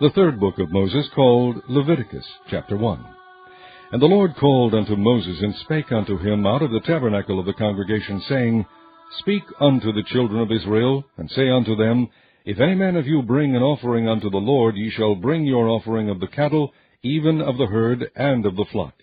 The third book of Moses, called Leviticus, chapter 1. And the Lord called unto Moses, and spake unto him out of the tabernacle of the congregation, saying, Speak unto the children of Israel, and say unto them, If any man of you bring an offering unto the Lord, ye shall bring your offering of the cattle, even of the herd, and of the flock.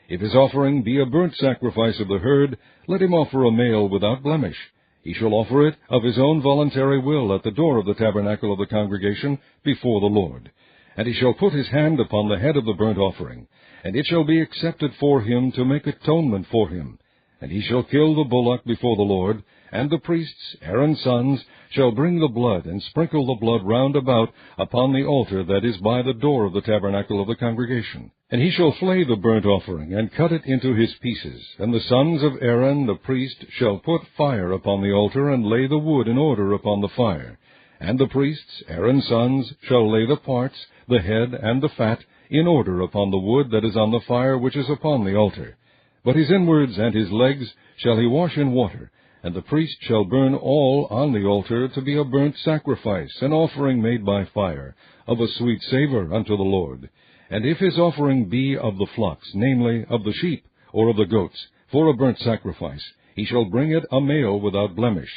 If his offering be a burnt sacrifice of the herd, let him offer a male without blemish. He shall offer it of his own voluntary will at the door of the tabernacle of the congregation before the Lord. And he shall put his hand upon the head of the burnt offering, and it shall be accepted for him to make atonement for him. And he shall kill the bullock before the Lord, and the priests, Aaron's sons, shall bring the blood, and sprinkle the blood round about upon the altar that is by the door of the tabernacle of the congregation. And he shall flay the burnt offering, and cut it into his pieces. And the sons of Aaron the priest shall put fire upon the altar, and lay the wood in order upon the fire. And the priests, Aaron's sons, shall lay the parts, the head, and the fat, in order upon the wood that is on the fire which is upon the altar. But his inwards and his legs shall he wash in water, and the priest shall burn all on the altar to be a burnt sacrifice, an offering made by fire, of a sweet savour unto the Lord. And if his offering be of the flocks, namely, of the sheep, or of the goats, for a burnt sacrifice, he shall bring it a male without blemish.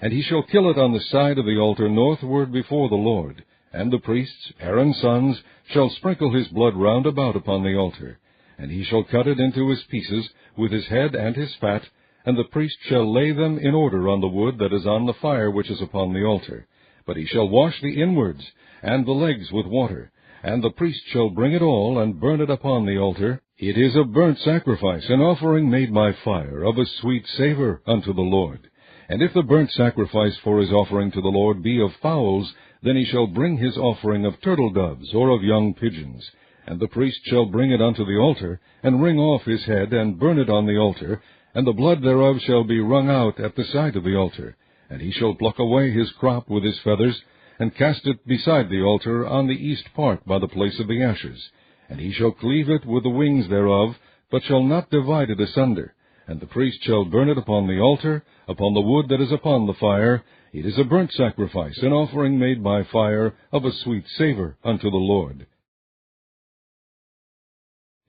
And he shall kill it on the side of the altar northward before the Lord. And the priests, Aaron's sons, shall sprinkle his blood round about upon the altar. And he shall cut it into his pieces, with his head and his fat, and the priest shall lay them in order on the wood that is on the fire which is upon the altar. But he shall wash the inwards and the legs with water, and the priest shall bring it all, and burn it upon the altar. It is a burnt sacrifice, an offering made by fire, of a sweet savour unto the Lord. And if the burnt sacrifice for his offering to the Lord be of fowls, then he shall bring his offering of turtle doves, or of young pigeons. And the priest shall bring it unto the altar, and wring off his head, and burn it on the altar, and the blood thereof shall be wrung out at the side of the altar. And he shall pluck away his crop with his feathers, and cast it beside the altar on the east part by the place of the ashes. And he shall cleave it with the wings thereof, but shall not divide it asunder. And the priest shall burn it upon the altar, upon the wood that is upon the fire. It is a burnt sacrifice, an offering made by fire, of a sweet savour unto the Lord.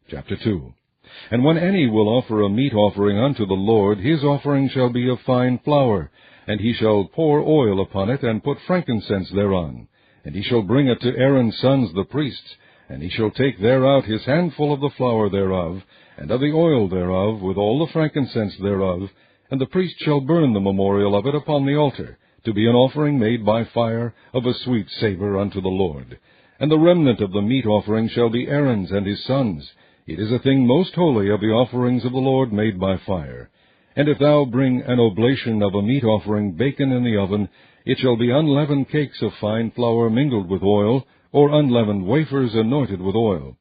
Chapter 2. And when any will offer a meat offering unto the Lord, his offering shall be of fine flour, and he shall pour oil upon it, and put frankincense thereon. And he shall bring it to Aaron's sons the priests, and he shall take thereout his handful of the flour thereof, and of the oil thereof, with all the frankincense thereof, and the priest shall burn the memorial of it upon the altar, to be an offering made by fire, of a sweet savour unto the Lord. And the remnant of the meat offering shall be Aaron's and his sons'. It is a thing most holy of the offerings of the Lord made by fire. And if thou bring an oblation of a meat offering baken in the oven, it shall be unleavened cakes of fine flour mingled with oil, or unleavened wafers anointed with oil.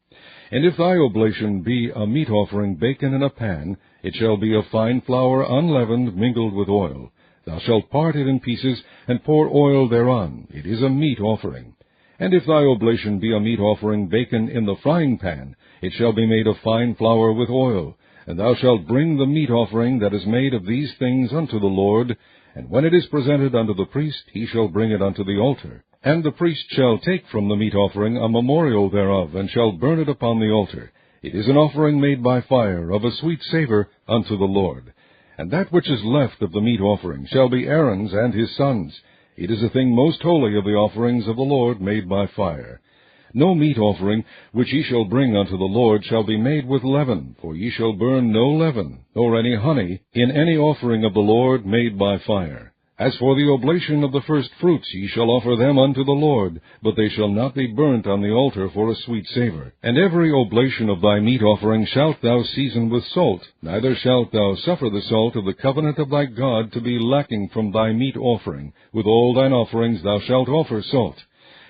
And if thy oblation be a meat offering baken in a pan, it shall be of fine flour unleavened mingled with oil. Thou shalt part it in pieces, and pour oil thereon. It is a meat offering. And if thy oblation be a meat offering baken in the frying pan, it shall be made of fine flour with oil. And thou shalt bring the meat offering that is made of these things unto the Lord, and when it is presented unto the priest, he shall bring it unto the altar. And the priest shall take from the meat offering a memorial thereof, and shall burn it upon the altar. It is an offering made by fire, of a sweet savour unto the Lord. And that which is left of the meat offering shall be Aaron's and his sons'. It is a thing most holy of the offerings of the Lord made by fire. No meat offering which ye shall bring unto the Lord shall be made with leaven, for ye shall burn no leaven, nor any honey, in any offering of the Lord made by fire. As for the oblation of the first fruits, ye shall offer them unto the Lord, but they shall not be burnt on the altar for a sweet savour. And every oblation of thy meat offering shalt thou season with salt, neither shalt thou suffer the salt of the covenant of thy God to be lacking from thy meat offering. With all thine offerings thou shalt offer salt.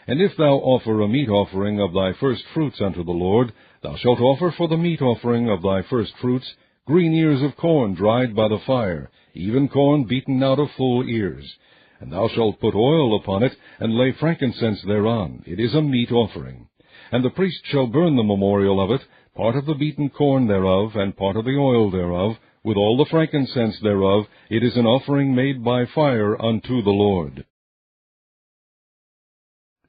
And if thou offer a meat offering of thy first fruits unto the Lord, thou shalt offer for the meat offering of thy first fruits green ears of corn dried by the fire, even corn beaten out of full ears. And thou shalt put oil upon it, and lay frankincense thereon. It is a meat offering. And the priest shall burn the memorial of it, part of the beaten corn thereof, and part of the oil thereof, with all the frankincense thereof. It is an offering made by fire unto the Lord.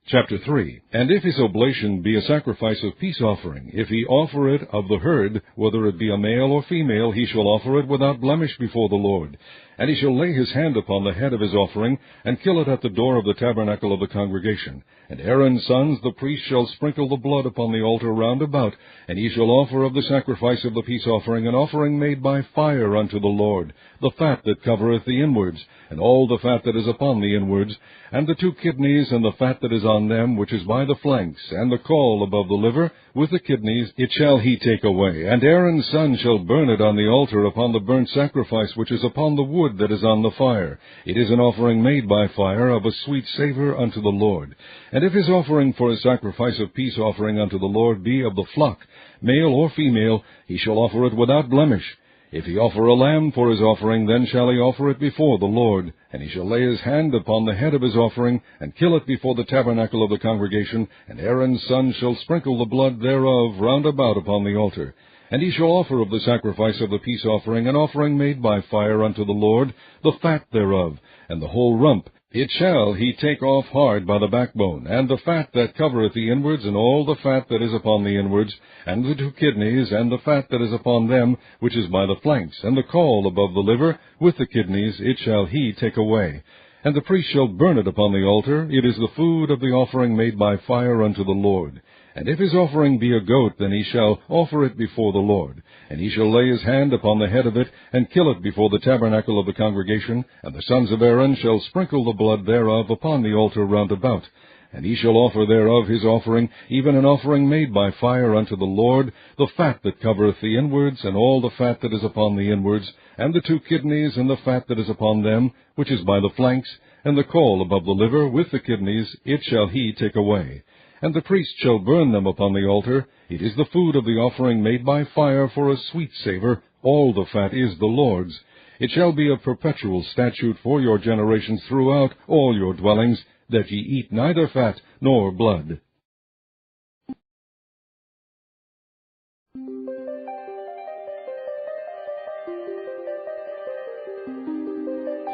Chapter 3. And if his oblation be a sacrifice of peace offering, if he offer it of the herd, whether it be a male or female, he shall offer it without blemish before the Lord. And he shall lay his hand upon the head of his offering, and kill it at the door of the tabernacle of the congregation. And Aaron's sons, the priests, shall sprinkle the blood upon the altar round about, and he shall offer of the sacrifice of the peace offering an offering made by fire unto the Lord, the fat that covereth the inwards, and all the fat that is upon the inwards, and the 2 kidneys, and the fat that is on them, which is by the flanks, and the caul above the liver, with the kidneys, it shall he take away. And Aaron's son shall burn it on the altar upon the burnt sacrifice which is upon the wood that is on the fire. It is an offering made by fire, of a sweet savour unto the Lord. And if his offering for a sacrifice of peace offering unto the Lord be of the flock, male or female, he shall offer it without blemish. If he offer a lamb for his offering, then shall he offer it before the Lord. And he shall lay his hand upon the head of his offering, and kill it before the tabernacle of the congregation, and Aaron's son shall sprinkle the blood thereof round about upon the altar. And he shall offer of the sacrifice of the peace offering an offering made by fire unto the Lord, the fat thereof, and the whole rump. It shall he take off hard by the backbone, and the fat that covereth the inwards, and all the fat that is upon the inwards, and the 2 kidneys, and the fat that is upon them, which is by the flanks, and the caul above the liver, with the kidneys, it shall he take away. And the priest shall burn it upon the altar. It is the food of the offering made by fire unto the Lord. And if his offering be a goat, then he shall offer it before the Lord. And he shall lay his hand upon the head of it, and kill it before the tabernacle of the congregation. And the sons of Aaron shall sprinkle the blood thereof upon the altar round about. And he shall offer thereof his offering, even an offering made by fire unto the Lord, the fat that covereth the inwards, and all the fat that is upon the inwards, and the 2 kidneys, and the fat that is upon them, which is by the flanks, and the caul above the liver, with the kidneys, it shall he take away. And the priest shall burn them upon the altar. It is the food of the offering made by fire for a sweet savour. All the fat is the Lord's. It shall be a perpetual statute for your generations throughout all your dwellings, that ye eat neither fat nor blood.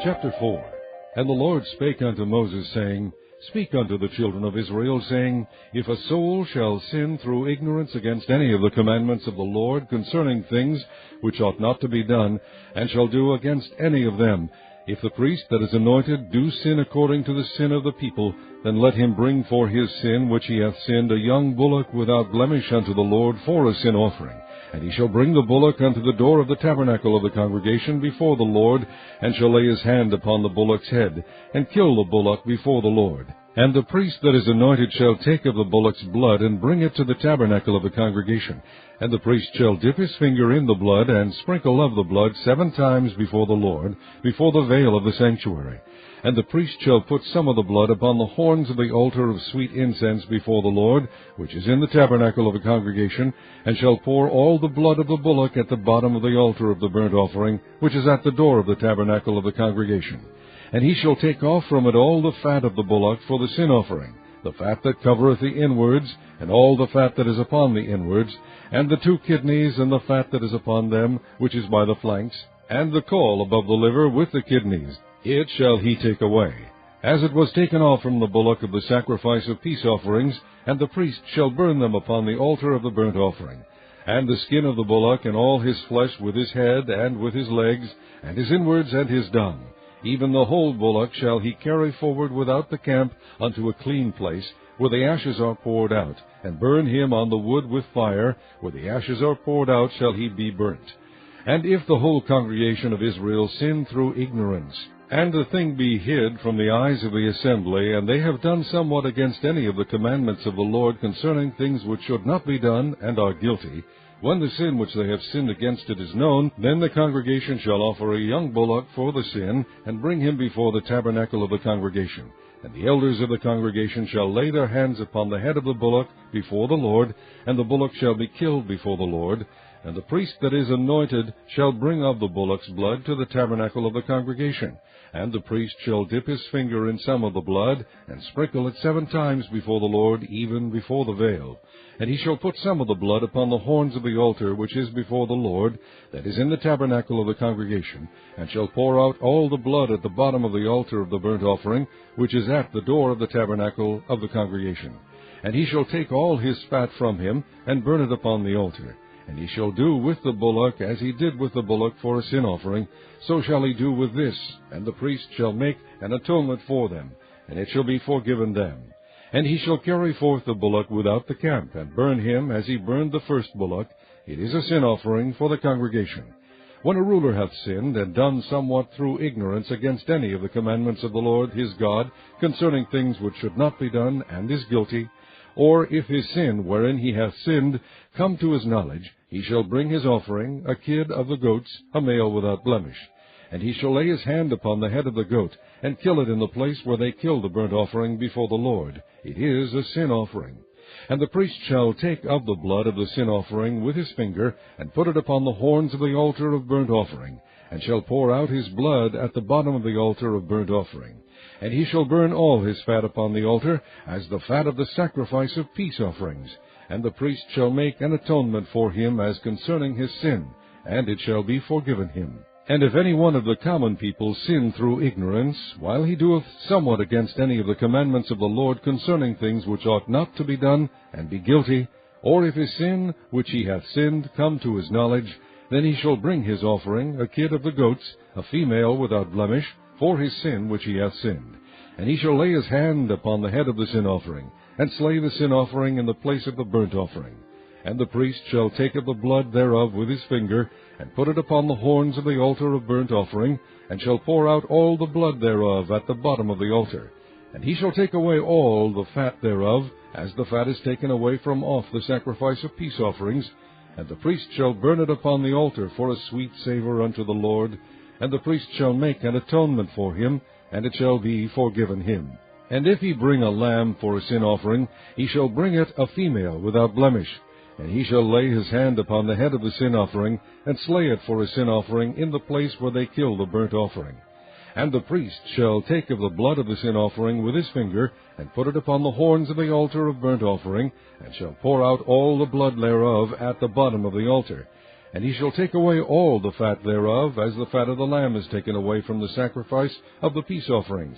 Chapter 4. And the Lord spake unto Moses, saying, Speak unto the children of Israel, saying, If a soul shall sin through ignorance against any of the commandments of the Lord concerning things which ought not to be done, and shall do against any of them, if the priest that is anointed do sin according to the sin of the people, then let him bring for his sin which he hath sinned a young bullock without blemish unto the Lord for a sin offering. And he shall bring the bullock unto the door of the tabernacle of the congregation before the Lord, and shall lay his hand upon the bullock's head, and kill the bullock before the Lord. And the priest that is anointed shall take of the bullock's blood, and bring it to the tabernacle of the congregation. And the priest shall dip his finger in the blood, and sprinkle of the blood 7 times before the Lord, before the veil of the sanctuary. And the priest shall put some of the blood upon the horns of the altar of sweet incense before the Lord, which is in the tabernacle of the congregation, and shall pour all the blood of the bullock at the bottom of the altar of the burnt offering, which is at the door of the tabernacle of the congregation. And he shall take off from it all the fat of the bullock for the sin offering, the fat that covereth the inwards, and all the fat that is upon the inwards, and the 2 kidneys, and the fat that is upon them, which is by the flanks, and the caul above the liver with the kidneys. It shall he take away, as it was taken off from the bullock of the sacrifice of peace offerings, and the priest shall burn them upon the altar of the burnt offering. And the skin of the bullock, and all his flesh with his head, and with his legs, and his inwards, and his dung, even the whole bullock shall he carry forward without the camp unto a clean place, where the ashes are poured out, and burn him on the wood with fire, where the ashes are poured out shall he be burnt. And if the whole congregation of Israel sin through ignorance, and the thing be hid from the eyes of the assembly, and they have done somewhat against any of the commandments of the Lord concerning things which should not be done, and are guilty, when the sin which they have sinned against it is known, then the congregation shall offer a young bullock for the sin, and bring him before the tabernacle of the congregation. And the elders of the congregation shall lay their hands upon the head of the bullock before the Lord, and the bullock shall be killed before the Lord. And the priest that is anointed shall bring of the bullock's blood to the tabernacle of the congregation. And the priest shall dip his finger in some of the blood, and sprinkle it 7 times before the Lord, even before the veil. And he shall put some of the blood upon the horns of the altar which is before the Lord, that is in the tabernacle of the congregation, and shall pour out all the blood at the bottom of the altar of the burnt offering, which is at the door of the tabernacle of the congregation. And he shall take all his fat from him, and burn it upon the altar. And he shall do with the bullock as he did with the bullock for a sin offering, so shall he do with this, and the priest shall make an atonement for them, and it shall be forgiven them. And he shall carry forth the bullock without the camp, and burn him as he burned the first bullock. It is a sin offering for the congregation. When a ruler hath sinned, and done somewhat through ignorance against any of the commandments of the Lord his God, concerning things which should not be done, and is guilty, or if his sin wherein he hath sinned come to his knowledge, he shall bring his offering, a kid of the goats, a male without blemish. And he shall lay his hand upon the head of the goat, and kill it in the place where they kill the burnt offering before the Lord. It is a sin offering. And the priest shall take of the blood of the sin offering with his finger, and put it upon the horns of the altar of burnt offering, and shall pour out his blood at the bottom of the altar of burnt offering. And he shall burn all his fat upon the altar, as the fat of the sacrifice of peace offerings. And the priest shall make an atonement for him as concerning his sin, and it shall be forgiven him. And if any one of the common people sin through ignorance, while he doeth somewhat against any of the commandments of the Lord concerning things which ought not to be done, and be guilty, or if his sin which he hath sinned come to his knowledge, then he shall bring his offering, a kid of the goats, a female without blemish, for his sin which he hath sinned. And he shall lay his hand upon the head of the sin offering, and slay the sin offering in the place of the burnt offering. And the priest shall take of the blood thereof with his finger, and put it upon the horns of the altar of burnt offering, and shall pour out all the blood thereof at the bottom of the altar. And he shall take away all the fat thereof, as the fat is taken away from off the sacrifice of peace offerings. And the priest shall burn it upon the altar for a sweet savour unto the Lord. And the priest shall make an atonement for him, and it shall be forgiven him. And if he bring a lamb for a sin offering, he shall bring it a female without blemish. And he shall lay his hand upon the head of the sin offering, and slay it for a sin offering in the place where they kill the burnt offering. And the priest shall take of the blood of the sin offering with his finger, and put it upon the horns of the altar of burnt offering, and shall pour out all the blood thereof at the bottom of the altar. And he shall take away all the fat thereof, as the fat of the lamb is taken away from the sacrifice of the peace offerings.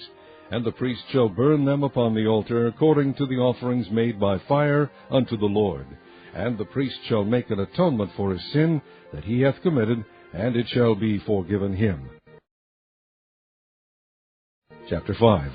And the priest shall burn them upon the altar, according to the offerings made by fire unto the Lord. And the priest shall make an atonement for his sin that he hath committed, and it shall be forgiven him. Chapter 5.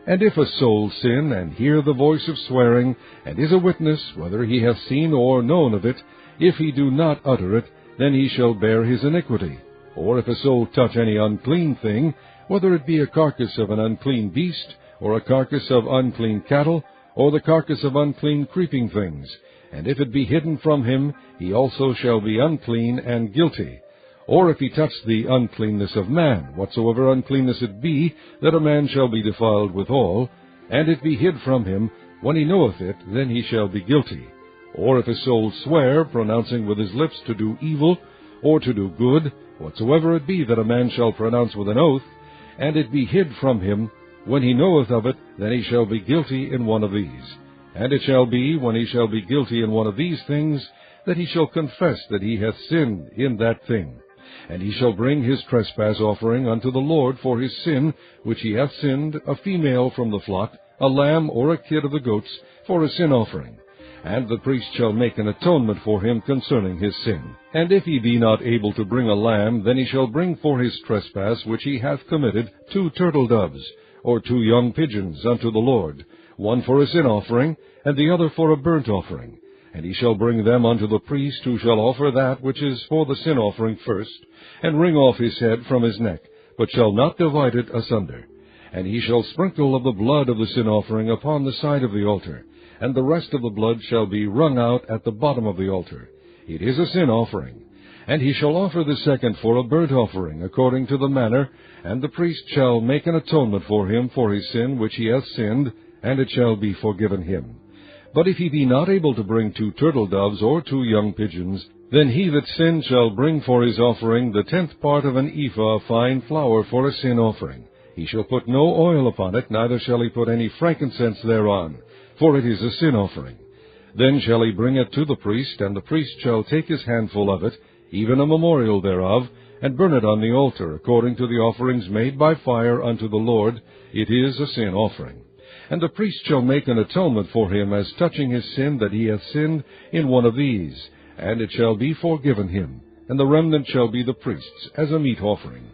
And if a soul sin, and hear the voice of swearing, and is a witness, whether he hath seen or known of it, if he do not utter it, then he shall bear his iniquity. Or if a soul touch any unclean thing, whether it be a carcass of an unclean beast, or a carcass of unclean cattle, or the carcass of unclean creeping things, and if it be hidden from him, he also shall be unclean and guilty. Or if he touch the uncleanness of man, whatsoever uncleanness it be, that a man shall be defiled withal, and it be hid from him, when he knoweth it, then he shall be guilty. Or if a soul swear, pronouncing with his lips to do evil, or to do good, whatsoever it be that a man shall pronounce with an oath, and it be hid from him, when he knoweth of it, then he shall be guilty in one of these. And it shall be, when he shall be guilty in one of these things, that he shall confess that he hath sinned in that thing. And he shall bring his trespass offering unto the Lord for his sin, which he hath sinned, a female from the flock, a lamb or a kid of the goats, for a sin offering. And the priest shall make an atonement for him concerning his sin. And if he be not able to bring a lamb, then he shall bring for his trespass which he hath committed 2 turtle doves, or 2 young pigeons unto the Lord, one for a sin offering, and the other for a burnt offering. And he shall bring them unto the priest, who shall offer that which is for the sin offering first, and wring off his head from his neck, but shall not divide it asunder. And he shall sprinkle of the blood of the sin offering upon the side of the altar, and the rest of the blood shall be wrung out at the bottom of the altar. It is a sin offering. And he shall offer the second for a burnt offering, according to the manner, and the priest shall make an atonement for him for his sin which he hath sinned, and it shall be forgiven him. But if he be not able to bring 2 turtle doves or 2 young pigeons, Then he that sinned shall bring for his offering the 10th part of an ephah of fine flour for a sin offering. He shall put no oil upon it, neither shall he put any frankincense thereon, for it is a sin offering. Then shall he bring it to the priest, and the priest shall take his handful of it, even a memorial thereof, and burn it on the altar, according to the offerings made by fire unto the Lord. It is a sin offering. And the priest shall make an atonement for him as touching his sin, that he hath sinned in one of these, and it shall be forgiven him, and the remnant shall be the priest's, as a meat offering.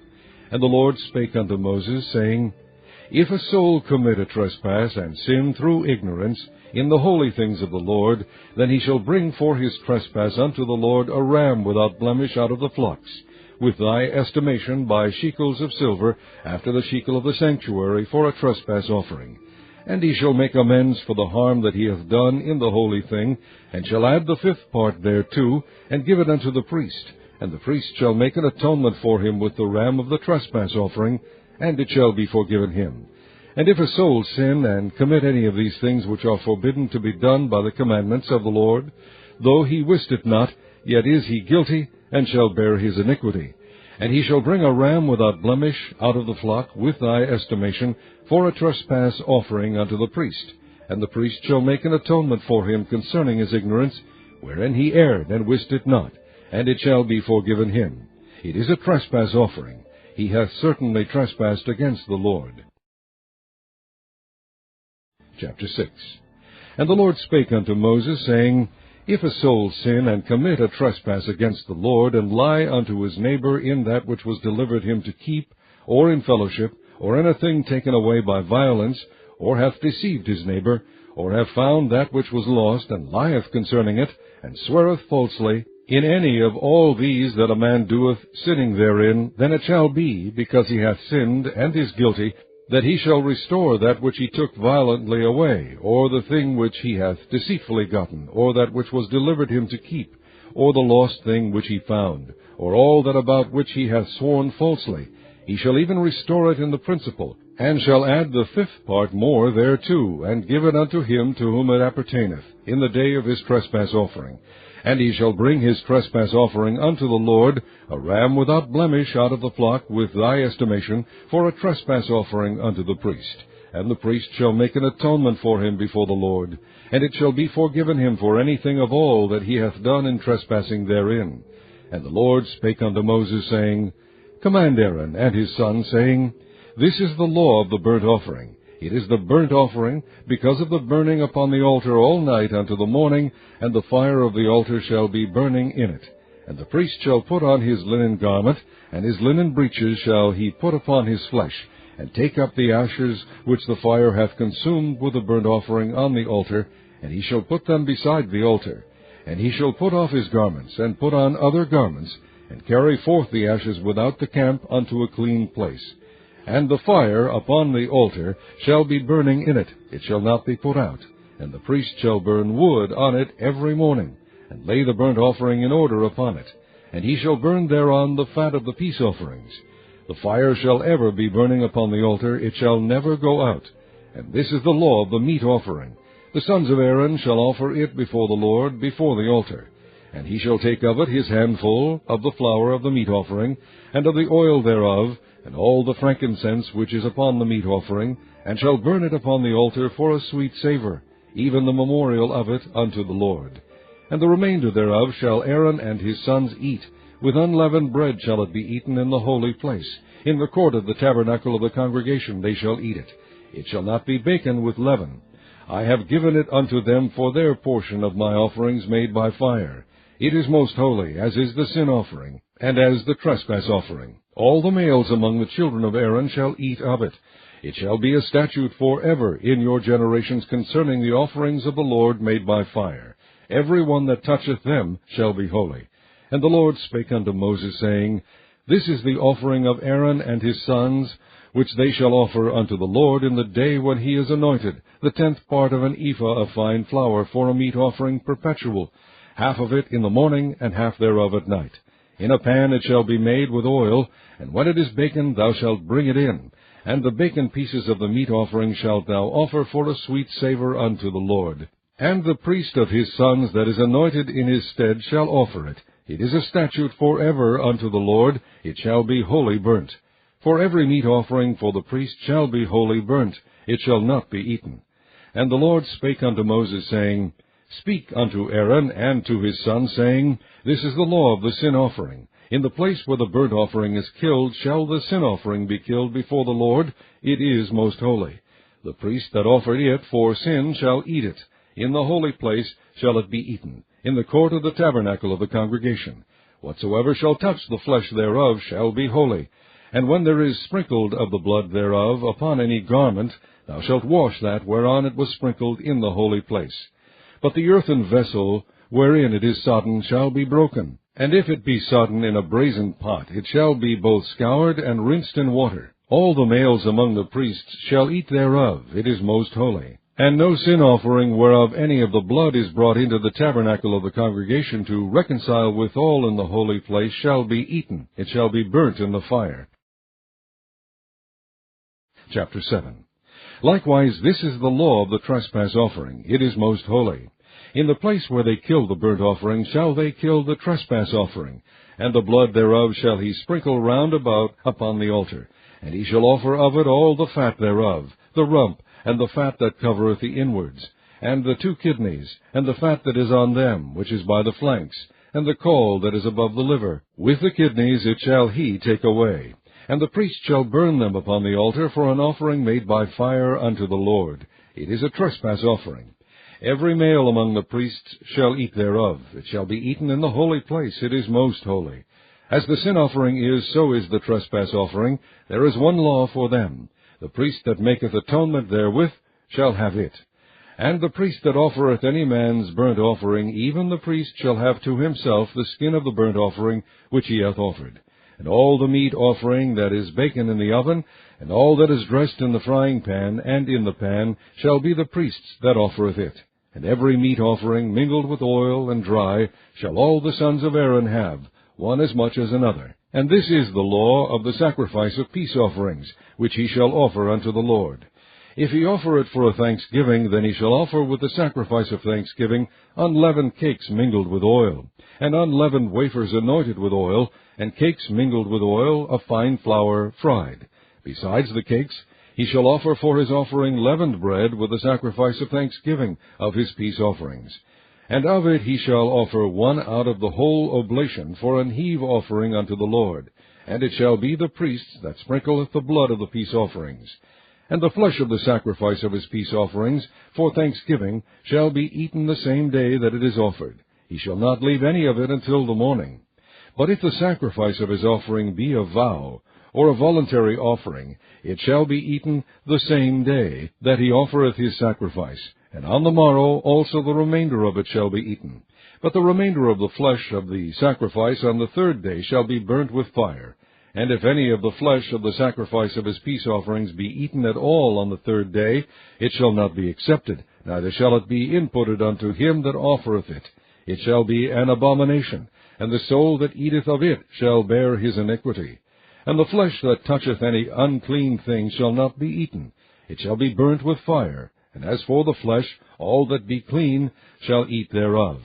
And the Lord spake unto Moses, saying, If a soul commit a trespass, and sin through ignorance, in the holy things of the Lord, then he shall bring for his trespass unto the Lord a ram without blemish out of the flocks, with thy estimation by shekels of silver, after the shekel of the sanctuary, for a trespass offering. And he shall make amends for the harm that he hath done in the holy thing, and shall add the 5th part thereto, and give it unto the priest. And the priest shall make an atonement for him with the ram of the trespass offering, and it shall be forgiven him. And if a soul sin, and commit any of these things which are forbidden to be done by the commandments of the Lord, though he wist it not, yet is he guilty, and shall bear his iniquity. And he shall bring a ram without blemish out of the flock, with thy estimation, for a trespass offering unto the priest. And the priest shall make an atonement for him concerning his ignorance, wherein he erred and wist it not, and it shall be forgiven him. It is a trespass offering. He hath certainly trespassed against the Lord. Chapter 6. And the Lord spake unto Moses, saying, If a soul sin, and commit a trespass against the Lord, and lie unto his neighbor in that which was delivered him to keep, or in fellowship, or in a thing taken away by violence, or hath deceived his neighbor, or have found that which was lost, and lieth concerning it, and sweareth falsely, in any of all these that a man doeth, sinning therein, then it shall be, because he hath sinned, and is guilty, that he shall restore that which he took violently away, or the thing which he hath deceitfully gotten, or that which was delivered him to keep, or the lost thing which he found, or all that about which he hath sworn falsely. He shall even restore it in the principal, and shall add the 5th part more thereto, and give it unto him to whom it appertaineth, in the day of his trespass offering. And he shall bring his trespass offering unto the Lord, a ram without blemish out of the flock, with thy estimation, for a trespass offering unto the priest. And the priest shall make an atonement for him before the Lord, and it shall be forgiven him for anything of all that he hath done in trespassing therein. And the Lord spake unto Moses, saying, Command Aaron and his sons, saying, This is the law of the burnt offering. It is the burnt offering, because of the burning upon the altar all night unto the morning, and the fire of the altar shall be burning in it. And the priest shall put on his linen garment, and his linen breeches shall he put upon his flesh, and take up the ashes which the fire hath consumed with the burnt offering on the altar, and he shall put them beside the altar. And he shall put off his garments, and put on other garments, and carry forth the ashes without the camp unto a clean place. And the fire upon the altar shall be burning in it, it shall not be put out. And the priest shall burn wood on it every morning, and lay the burnt offering in order upon it. And he shall burn thereon the fat of the peace offerings. The fire shall ever be burning upon the altar, it shall never go out. And this is the law of the meat offering. The sons of Aaron shall offer it before the Lord, before the altar. And he shall take of it his handful of the flour of the meat offering, and of the oil thereof, and all the frankincense which is upon the meat offering, and shall burn it upon the altar for a sweet savour, even the memorial of it unto the Lord. And the remainder thereof shall Aaron and his sons eat. With unleavened bread shall it be eaten in the holy place. In the court of the tabernacle of the congregation they shall eat it. It shall not be baken with leaven. I have given it unto them for their portion of my offerings made by fire. It is most holy, as is the sin offering, and as the trespass offering. All the males among the children of Aaron shall eat of it. It shall be a statute forever in your generations concerning the offerings of the Lord made by fire. Every one that toucheth them shall be holy. And the Lord spake unto Moses, saying, This is the offering of Aaron and his sons, which they shall offer unto the Lord in the day when he is anointed, the 10th part of an ephah of fine flour for a meat offering perpetual, half of it in the morning, and half thereof at night. In a pan it shall be made with oil, and when it is baken thou shalt bring it in. And the baken pieces of the meat offering shalt thou offer for a sweet savour unto the Lord. And the priest of his sons that is anointed in his stead shall offer it. It is a statute forever unto the Lord, it shall be wholly burnt. For every meat offering for the priest shall be wholly burnt, it shall not be eaten. And the Lord spake unto Moses, saying, Speak unto Aaron and to his sons, saying, This is the law of the sin offering. In the place where the burnt offering is killed shall the sin offering be killed before the Lord. It is most holy. The priest that offered it for sin shall eat it. In the holy place shall it be eaten, in the court of the tabernacle of the congregation. Whatsoever shall touch the flesh thereof shall be holy. And when there is sprinkled of the blood thereof upon any garment, thou shalt wash that whereon it was sprinkled in the holy place. But the earthen vessel wherein it is sodden shall be broken. And if it be sodden in a brazen pot, it shall be both scoured and rinsed in water. All the males among the priests shall eat thereof, it is most holy. And no sin offering whereof any of the blood is brought into the tabernacle of the congregation to reconcile withal in the holy place shall be eaten, it shall be burnt in the fire. Chapter 7. Likewise, this is the law of the trespass offering, it is most holy. In the place where they kill the burnt offering shall they kill the trespass offering, and the blood thereof shall he sprinkle round about upon the altar. And he shall offer of it all the fat thereof, the rump, and the fat that covereth the inwards, and the 2 kidneys, and the fat that is on them, which is by the flanks, and the caul that is above the liver. With the kidneys it shall he take away. And the priest shall burn them upon the altar for an offering made by fire unto the Lord. It is a trespass offering. Every male among the priests shall eat thereof. It shall be eaten in the holy place. It is most holy. As the sin offering is, so is the trespass offering. There is one law for them. The priest that maketh atonement therewith shall have it. And the priest that offereth any man's burnt offering, even the priest shall have to himself the skin of the burnt offering which he hath offered. And all the meat offering that is baken in the oven, and all that is dressed in the frying pan and in the pan, shall be the priest's that offereth it. And every meat offering mingled with oil and dry shall all the sons of Aaron have, one as much as another. And this is the law of the sacrifice of peace offerings, which he shall offer unto the Lord. If he offer it for a thanksgiving, then he shall offer with the sacrifice of thanksgiving unleavened cakes mingled with oil, and unleavened wafers anointed with oil, and cakes mingled with oil of fine flour fried. Besides the cakes, he shall offer for his offering leavened bread with the sacrifice of thanksgiving of his peace offerings. And of it he shall offer one out of the whole oblation for an heave offering unto the Lord. And it shall be the priest that sprinkleth the blood of the peace offerings. And the flesh of the sacrifice of his peace offerings for thanksgiving shall be eaten the same day that it is offered. He shall not leave any of it until the morning. But if the sacrifice of his offering be a vow, or a voluntary offering, it shall be eaten the same day that he offereth his sacrifice. And on the morrow also the remainder of it shall be eaten. But the remainder of the flesh of the sacrifice on the 3rd day shall be burnt with fire. And if any of the flesh of the sacrifice of his peace offerings be eaten at all on the 3rd day, it shall not be accepted, neither shall it be inputted unto him that offereth it. It shall be an abomination, and the soul that eateth of it shall bear his iniquity. And the flesh that toucheth any unclean thing shall not be eaten. It shall be burnt with fire. And as for the flesh, all that be clean shall eat thereof.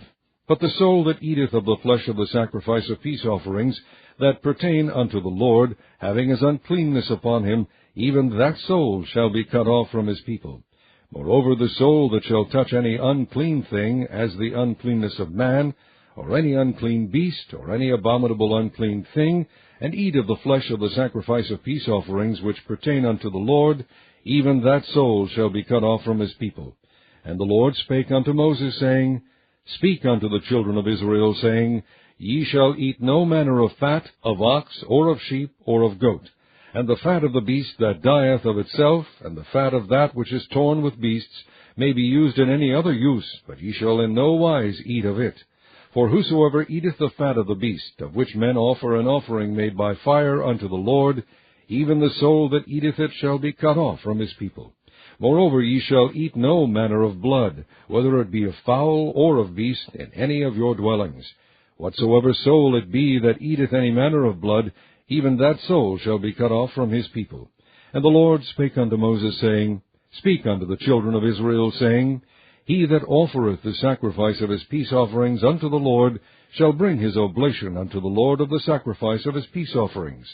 But the soul that eateth of the flesh of the sacrifice of peace offerings, that pertain unto the Lord, having his uncleanness upon him, even that soul shall be cut off from his people. Moreover, the soul that shall touch any unclean thing, as the uncleanness of man, or any unclean beast, or any abominable unclean thing, and eat of the flesh of the sacrifice of peace offerings which pertain unto the Lord, even that soul shall be cut off from his people. And the Lord spake unto Moses, saying, Speak unto the children of Israel, saying, Ye shall eat no manner of fat, of ox, or of sheep, or of goat, and the fat of the beast that dieth of itself, and the fat of that which is torn with beasts, may be used in any other use, but ye shall in no wise eat of it. For whosoever eateth the fat of the beast, of which men offer an offering made by fire unto the Lord, even the soul that eateth it shall be cut off from his people. Moreover, ye shall eat no manner of blood, whether it be of fowl or of beast, in any of your dwellings. Whatsoever soul it be that eateth any manner of blood, even that soul shall be cut off from his people. And the Lord spake unto Moses, saying, Speak unto the children of Israel, saying, he that offereth the sacrifice of his peace offerings unto the Lord shall bring his oblation unto the Lord of the sacrifice of his peace offerings.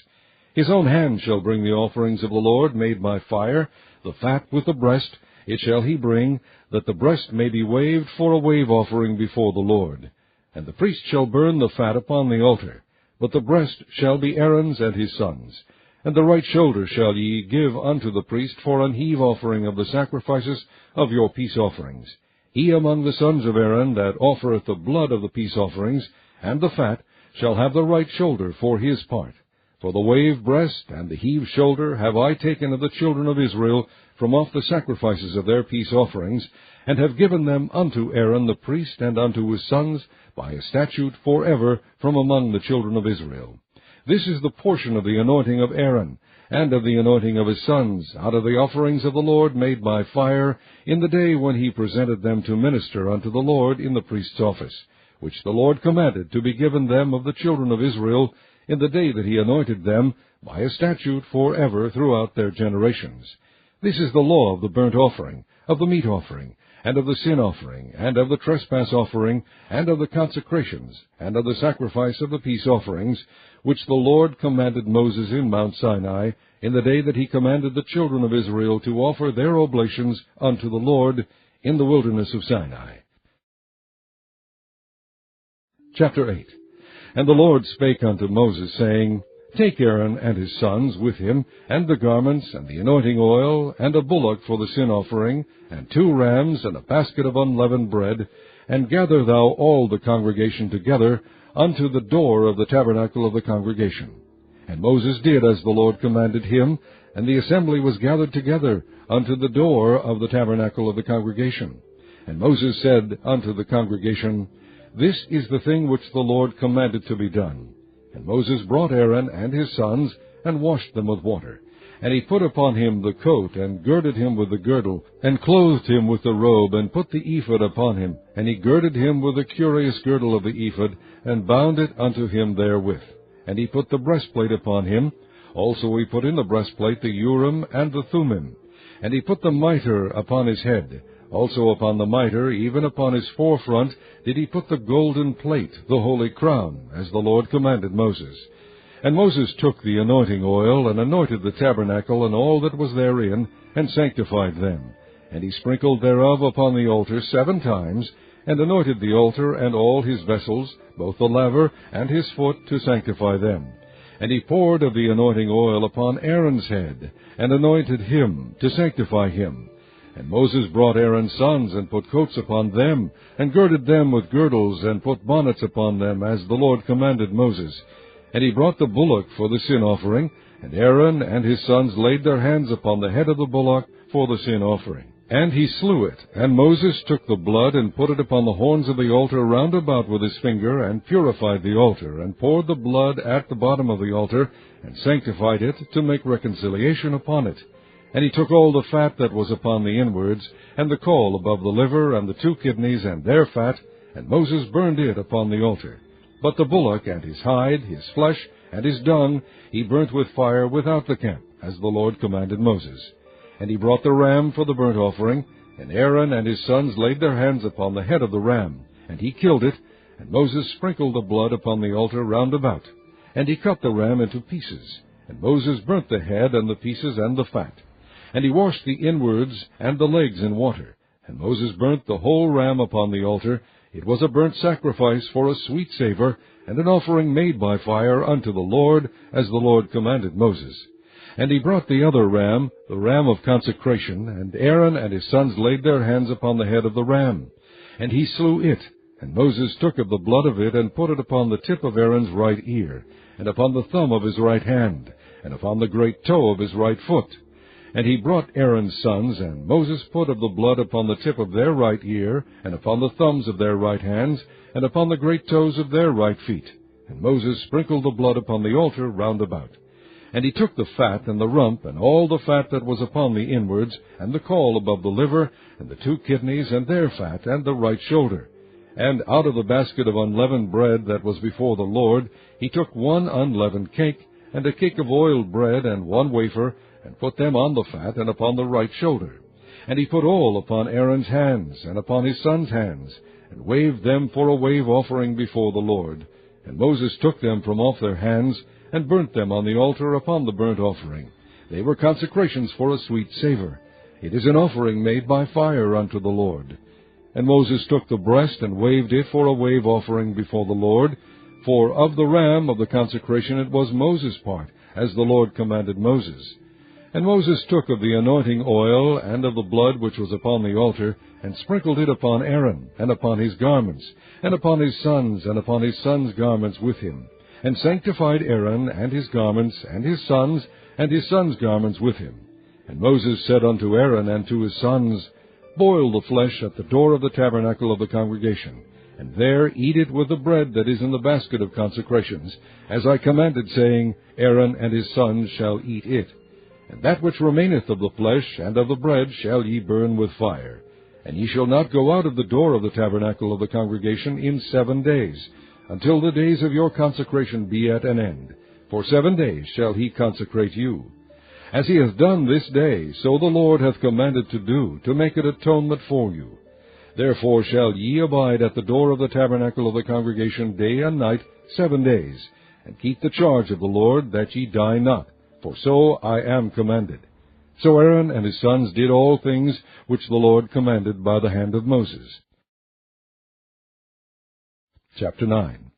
His own hand shall bring the offerings of the Lord made by fire, the fat with the breast, it shall he bring, that the breast may be waved for a wave offering before the Lord. And the priest shall burn the fat upon the altar, but the breast shall be Aaron's and his sons'. And the right shoulder shall ye give unto the priest for an heave offering of the sacrifices of your peace offerings. He among the sons of Aaron that offereth the blood of the peace offerings, and the fat, shall have the right shoulder for his part. For the wave breast and the heave shoulder have I taken of the children of Israel from off the sacrifices of their peace offerings, and have given them unto Aaron the priest and unto his sons by a statute forever from among the children of Israel. This is the portion of the anointing of Aaron, and of the anointing of his sons, out of the offerings of the Lord made by fire, in the day when he presented them to minister unto the Lord in the priest's office, which the Lord commanded to be given them of the children of Israel, in the day that he anointed them, by a statute forever throughout their generations. This is the law of the burnt offering, of the meat offering, and of the sin offering, and of the trespass offering, and of the consecrations, and of the sacrifice of the peace offerings, which the Lord commanded Moses in Mount Sinai, in the day that he commanded the children of Israel to offer their oblations unto the Lord in the wilderness of Sinai. Chapter 8. And the Lord spake unto Moses, saying, Take Aaron and his sons with him, and the garments, and the anointing oil, and a bullock for the sin offering, and 2 rams, and a basket of unleavened bread, and gather thou all the congregation together unto the door of the tabernacle of the congregation. And Moses did as the Lord commanded him, and the assembly was gathered together unto the door of the tabernacle of the congregation. And Moses said unto the congregation, This is the thing which the Lord commanded to be done. And Moses brought Aaron and his sons, and washed them with water. And he put upon him the coat, and girded him with the girdle, and clothed him with the robe, and put the ephod upon him. And he girded him with the curious girdle of the ephod, and bound it unto him therewith. And he put the breastplate upon him. Also he put in the breastplate the Urim and the Thummim. And he put the mitre upon his head. Also upon the mitre, even upon his forefront, did he put the golden plate, the holy crown, as the Lord commanded Moses. And Moses took the anointing oil, and anointed the tabernacle and all that was therein, and sanctified them. And he sprinkled thereof upon the altar 7 times, and anointed the altar and all his vessels, both the laver and his foot, to sanctify them. And he poured of the anointing oil upon Aaron's head, and anointed him, to sanctify him. And Moses brought Aaron's sons, and put coats upon them, and girded them with girdles, and put bonnets upon them, as the Lord commanded Moses. And he brought the bullock for the sin offering, and Aaron and his sons laid their hands upon the head of the bullock for the sin offering. And he slew it, and Moses took the blood, and put it upon the horns of the altar round about with his finger, and purified the altar, and poured the blood at the bottom of the altar, and sanctified it, to make reconciliation upon it. And he took all the fat that was upon the inwards, and the caul above the liver, and the 2 kidneys, and their fat, and Moses burned it upon the altar. But the bullock, and his hide, his flesh, and his dung, he burnt with fire without the camp, as the Lord commanded Moses. And he brought the ram for the burnt offering, and Aaron and his sons laid their hands upon the head of the ram, and he killed it, and Moses sprinkled the blood upon the altar round about. And he cut the ram into pieces, and Moses burnt the head and the pieces and the fat. And he washed the inwards and the legs in water, and Moses burnt the whole ram upon the altar. It was a burnt sacrifice for a sweet savour, and an offering made by fire unto the Lord, as the Lord commanded Moses. And he brought the other ram, the ram of consecration, and Aaron and his sons laid their hands upon the head of the ram. And he slew it, and Moses took of the blood of it, and put it upon the tip of Aaron's right ear, and upon the thumb of his right hand, and upon the great toe of his right foot. And he brought Aaron's sons, and Moses put of the blood upon the tip of their right ear, and upon the thumbs of their right hands, and upon the great toes of their right feet. And Moses sprinkled the blood upon the altar round about. And he took the fat and the rump, and all the fat that was upon the inwards, and the caul above the liver, and the 2 kidneys, and their fat, and the right shoulder. And out of the basket of unleavened bread that was before the Lord, he took 1 unleavened cake, and a cake of oiled bread, and 1 wafer, and put them on the fat and upon the right shoulder. And he put all upon Aaron's hands, and upon his sons' hands, and waved them for a wave offering before the Lord. And Moses took them from off their hands, and burnt them on the altar upon the burnt offering. They were consecrations for a sweet savor. It is an offering made by fire unto the Lord. And Moses took the breast, and waved it for a wave offering before the Lord. For of the ram of the consecration it was Moses' part, as the Lord commanded Moses. And Moses took of the anointing oil, and of the blood which was upon the altar, and sprinkled it upon Aaron, and upon his garments, and upon his sons, and upon his sons' garments with him, and sanctified Aaron, and his garments, and his sons' garments with him. And Moses said unto Aaron and to his sons, Boil the flesh at the door of the tabernacle of the congregation, and there eat it with the bread that is in the basket of consecrations, as I commanded, saying, Aaron and his sons shall eat it. And that which remaineth of the flesh and of the bread shall ye burn with fire. And ye shall not go out of the door of the tabernacle of the congregation in 7 days, until the days of your consecration be at an end. For 7 days shall he consecrate you. As he hath done this day, so the Lord hath commanded to do, to make it atonement for you. Therefore shall ye abide at the door of the tabernacle of the congregation day and night 7 days, and keep the charge of the Lord, that ye die not, for so I am commanded. So Aaron and his sons did all things which the Lord commanded by the hand of Moses. Chapter 9.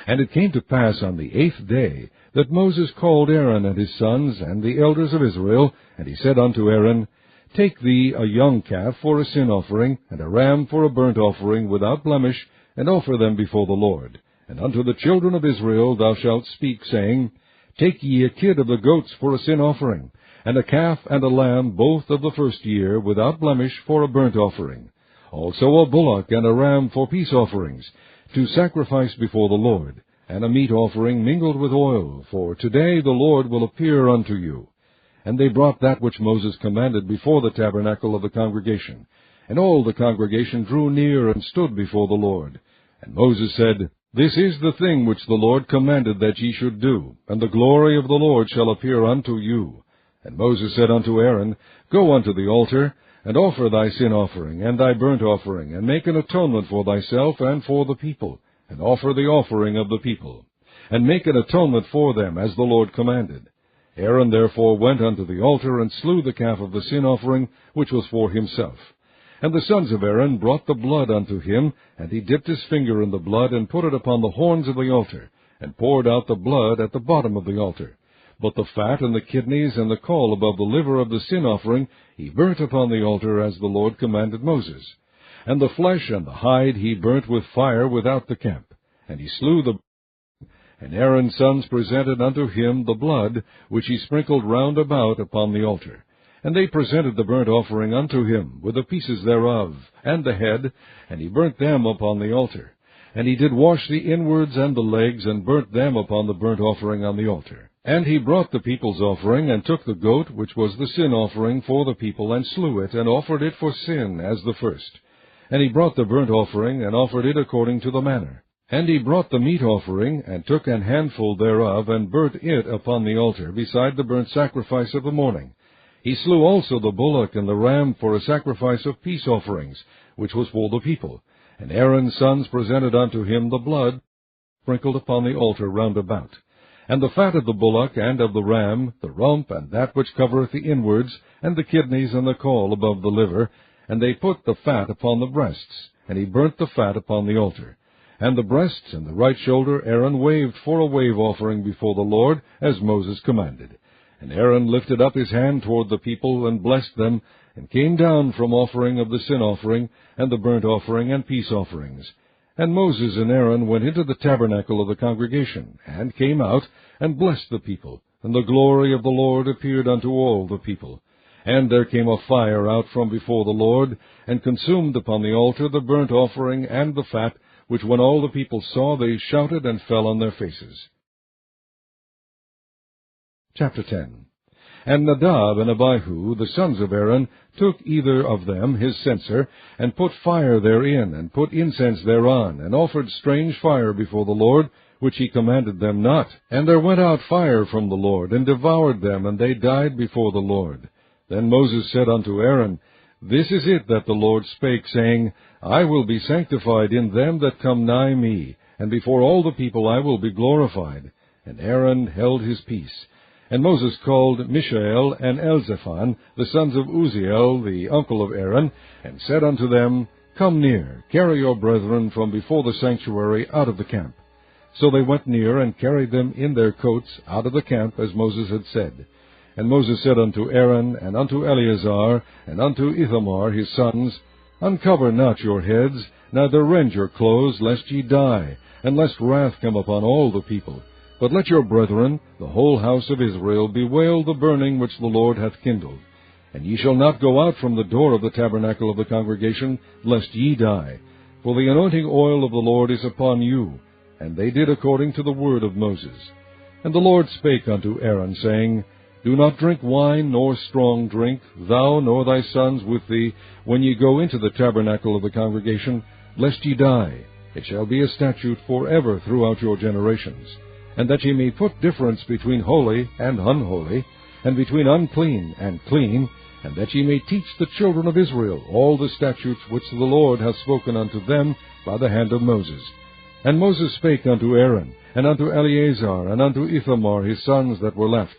And it came to pass on the 8th day that Moses called Aaron and his sons and the elders of Israel, and he said unto Aaron, Take thee a young calf for a sin offering, and a ram for a burnt offering without blemish, and offer them before the Lord. And unto the children of Israel thou shalt speak, saying, Take ye a kid of the goats for a sin offering, and a calf and a lamb both of the first year without blemish for a burnt offering. Also a bullock and a ram for peace offerings, to sacrifice before the Lord, and a meat offering mingled with oil, for today the Lord will appear unto you. And they brought that which Moses commanded before the tabernacle of the congregation. And all the congregation drew near and stood before the Lord. And Moses said, This is the thing which the Lord commanded that ye should do, and the glory of the Lord shall appear unto you. And Moses said unto Aaron, Go unto the altar, and offer thy sin offering, and thy burnt offering, and make an atonement for thyself and for the people, and offer the offering of the people, and make an atonement for them, as the Lord commanded. Aaron therefore went unto the altar, and slew the calf of the sin offering, which was for himself. And the sons of Aaron brought the blood unto him, and he dipped his finger in the blood, and put it upon the horns of the altar, and poured out the blood at the bottom of the altar. But the fat and the kidneys and the caul above the liver of the sin offering he burnt upon the altar, as the Lord commanded Moses. And the flesh and the hide he burnt with fire without the camp. And he slew the And Aaron's sons presented unto him the blood, which he sprinkled round about upon the altar. And they presented the burnt offering unto him, with the pieces thereof, and the head, and he burnt them upon the altar. And he did wash the inwards and the legs, and burnt them upon the burnt offering on the altar. And he brought the people's offering, and took the goat, which was the sin offering for the people, and slew it, and offered it for sin as the first. And he brought the burnt offering, and offered it according to the manner. And he brought the meat offering, and took an handful thereof, and burnt it upon the altar, beside the burnt sacrifice of the morning. He slew also the bullock and the ram for a sacrifice of peace offerings, which was for the people. And Aaron's sons presented unto him the blood, sprinkled upon the altar round about. And the fat of the bullock and of the ram, the rump, and that which covereth the inwards, and the kidneys and the caul above the liver, and they put the fat upon the breasts, and he burnt the fat upon the altar. And the breasts and the right shoulder Aaron waved for a wave offering before the Lord, as Moses commanded. And Aaron lifted up his hand toward the people, and blessed them, and came down from offering of the sin offering, and the burnt offering, and peace offerings. And Moses and Aaron went into the tabernacle of the congregation, and came out, and blessed the people. And the glory of the Lord appeared unto all the people. And there came a fire out from before the Lord, and consumed upon the altar the burnt offering and the fat, which when all the people saw, they shouted and fell on their faces. Chapter 10. And Nadab and Abihu, the sons of Aaron, took either of them his censer, and put fire therein, and put incense thereon, and offered strange fire before the Lord, which he commanded them not. And there went out fire from the Lord, and devoured them, and they died before the Lord. Then Moses said unto Aaron, This is it that the Lord spake, saying, I will be sanctified in them that come nigh me, and before all the people I will be glorified. And Aaron held his peace. And Moses called Mishael and Elzaphan, the sons of Uzziel, the uncle of Aaron, and said unto them, Come near, carry your brethren from before the sanctuary out of the camp. So they went near, and carried them in their coats out of the camp, as Moses had said. And Moses said unto Aaron, and unto Eleazar, and unto Ithamar his sons, Uncover not your heads, neither rend your clothes, lest ye die, and lest wrath come upon all the people. But let your brethren, the whole house of Israel, bewail the burning which the Lord hath kindled. And ye shall not go out from the door of the tabernacle of the congregation, lest ye die. For the anointing oil of the Lord is upon you. And they did according to the word of Moses. And the Lord spake unto Aaron, saying, Do not drink wine nor strong drink, thou nor thy sons with thee, when ye go into the tabernacle of the congregation, lest ye die. It shall be a statute forever throughout your generations. And that ye may put difference between holy and unholy, and between unclean and clean, and that ye may teach the children of Israel all the statutes which the Lord hath spoken unto them by the hand of Moses. And Moses spake unto Aaron, and unto Eleazar, and unto Ithamar his sons that were left,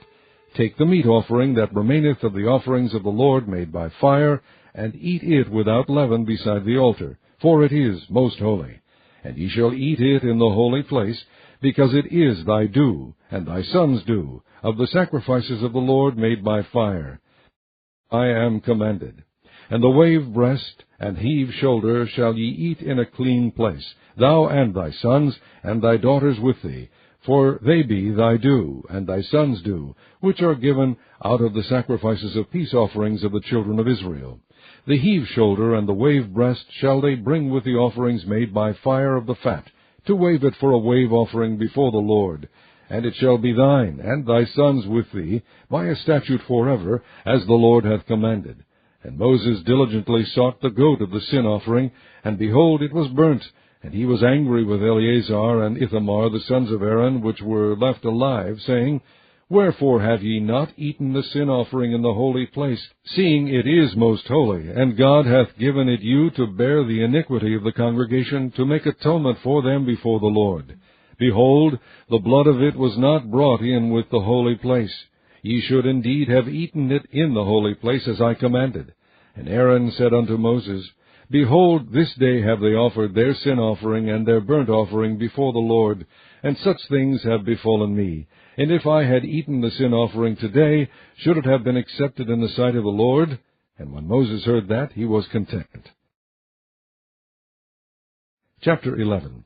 Take the meat offering that remaineth of the offerings of the Lord made by fire, and eat it without leaven beside the altar, for it is most holy. And ye shall eat it in the holy place, because it is thy due, and thy sons' due, of the sacrifices of the Lord made by fire. I am commanded. And the wave breast and heave shoulder shall ye eat in a clean place, thou and thy sons, and thy daughters with thee, for they be thy due, and thy sons' due, which are given out of the sacrifices of peace offerings of the children of Israel. The heave shoulder and the wave breast shall they bring with the offerings made by fire of the fat, to wave it for a wave offering before the Lord. And it shall be thine, and thy sons with thee, by a statute forever, as the Lord hath commanded. And Moses diligently sought the goat of the sin offering, and behold, it was burnt. And he was angry with Eleazar and Ithamar, the sons of Aaron, which were left alive, saying, Wherefore have ye not eaten the sin offering in the holy place, seeing it is most holy, and God hath given it you to bear the iniquity of the congregation, to make atonement for them before the Lord? Behold, the blood of it was not brought in with the holy place. Ye should indeed have eaten it in the holy place, as I commanded. And Aaron said unto Moses, Behold, this day have they offered their sin offering and their burnt offering before the Lord, and such things have befallen me. And if I had eaten the sin offering today, should it have been accepted in the sight of the Lord? And when Moses heard that, he was content. Chapter 11.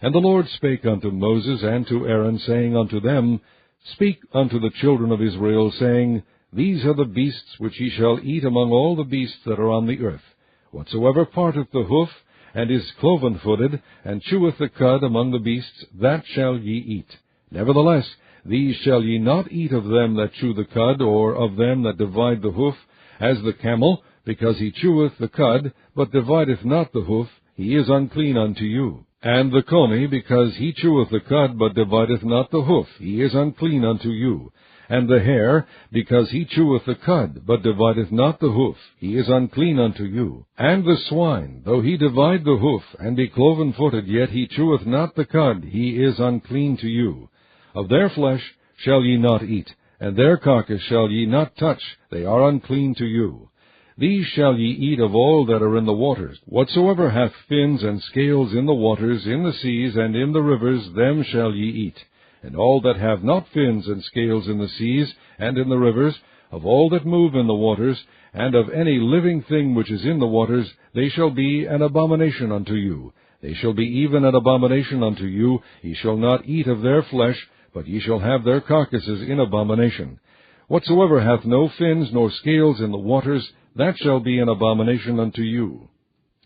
And the Lord spake unto Moses and to Aaron, saying unto them, Speak unto the children of Israel, saying, These are the beasts which ye shall eat among all the beasts that are on the earth. Whatsoever parteth the hoof, and is cloven-footed, and cheweth the cud among the beasts, that shall ye eat. Nevertheless, these shall ye not eat of them that chew the cud, or of them that divide the hoof, as the camel, because he cheweth the cud, but divideth not the hoof, he is unclean unto you. And the coney, because he cheweth the cud, but divideth not the hoof, he is unclean unto you. And the hare, because he cheweth the cud, but divideth not the hoof, he is unclean unto you. And the swine, though he divide the hoof, and be cloven-footed, yet he cheweth not the cud, he is unclean to you. Of their flesh shall ye not eat, and their carcass shall ye not touch, they are unclean to you. These shall ye eat of all that are in the waters. Whatsoever hath fins and scales in the waters, in the seas, and in the rivers, them shall ye eat. And all that have not fins and scales in the seas, and in the rivers, of all that move in the waters, and of any living thing which is in the waters, they shall be an abomination unto you. They shall be even an abomination unto you. Ye shall not eat of their flesh, but ye shall have their carcasses in abomination. Whatsoever hath no fins nor scales in the waters, that shall be an abomination unto you.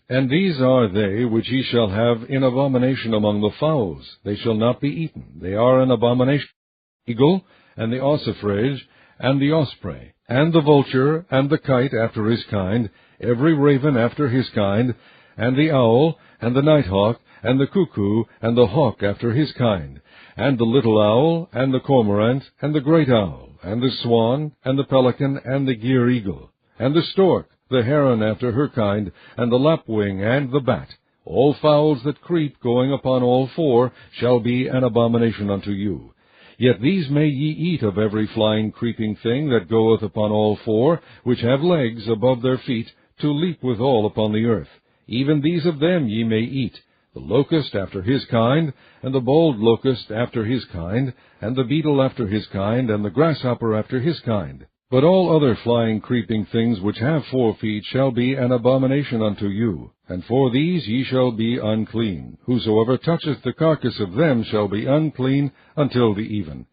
And these are they which ye shall have in abomination among the fowls. They shall not be eaten. They are an abomination. The eagle, and the ossifrage, and the osprey, and the vulture, and the kite after his kind, every raven after his kind, and the owl, and the nighthawk, and the cuckoo, and the hawk after his kind, and the little owl, and the cormorant, and the great owl, and the swan, and the pelican, and the gier eagle, and the stork, the heron after her kind, and the lapwing, and the bat. All fowls that creep, going upon all four, shall be an abomination unto you. Yet these may ye eat of every flying creeping thing that goeth upon all four, which have legs above their feet, to leap withal upon the earth. Even these of them ye may eat, the locust after his kind, and the bold locust after his kind, and the beetle after his kind, and the grasshopper after his kind. But all other flying creeping things which have 4 feet shall be an abomination unto you, and for these ye shall be unclean. Whosoever toucheth the carcass of them shall be unclean until the even.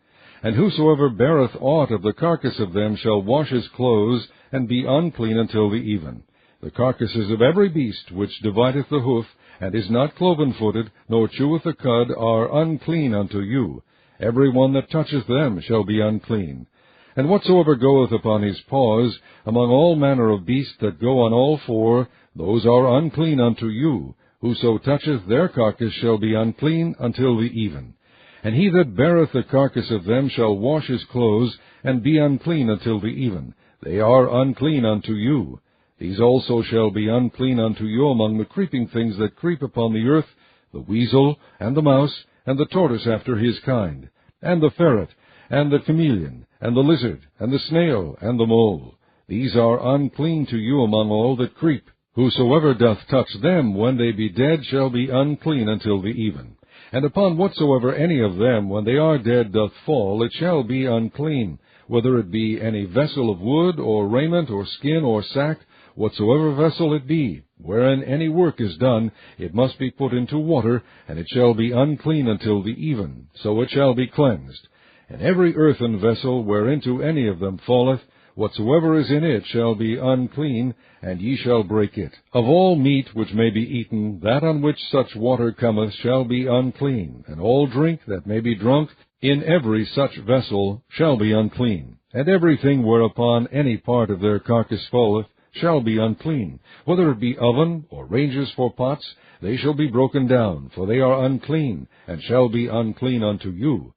And whosoever beareth aught of the carcass of them shall wash his clothes, and be unclean until the even. The carcasses of every beast which divideth the hoof, and is not cloven-footed, nor cheweth the cud, are unclean unto you. Every one that toucheth them shall be unclean. And whatsoever goeth upon his paws, among all manner of beasts that go on all four, those are unclean unto you. Whoso toucheth their carcass shall be unclean until the even. And he that beareth the carcass of them shall wash his clothes, and be unclean until the even. They are unclean unto you. These also shall be unclean unto you among the creeping things that creep upon the earth, the weasel, and the mouse, and the tortoise after his kind, and the ferret, and the chameleon, and the lizard, and the snail, and the mole. These are unclean to you among all that creep. Whosoever doth touch them when they be dead shall be unclean until the even. And upon whatsoever any of them when they are dead doth fall, it shall be unclean, whether it be any vessel of wood, or raiment, or skin, or sack, whatsoever vessel it be, wherein any work is done, it must be put into water, and it shall be unclean until the even, so it shall be cleansed. And every earthen vessel whereinto any of them falleth, whatsoever is in it shall be unclean, and ye shall break it. Of all meat which may be eaten, that on which such water cometh shall be unclean, and all drink that may be drunk in every such vessel shall be unclean. And everything whereupon any part of their carcass falleth shall be unclean, whether it be oven or ranges for pots, they shall be broken down, for they are unclean, and shall be unclean unto you.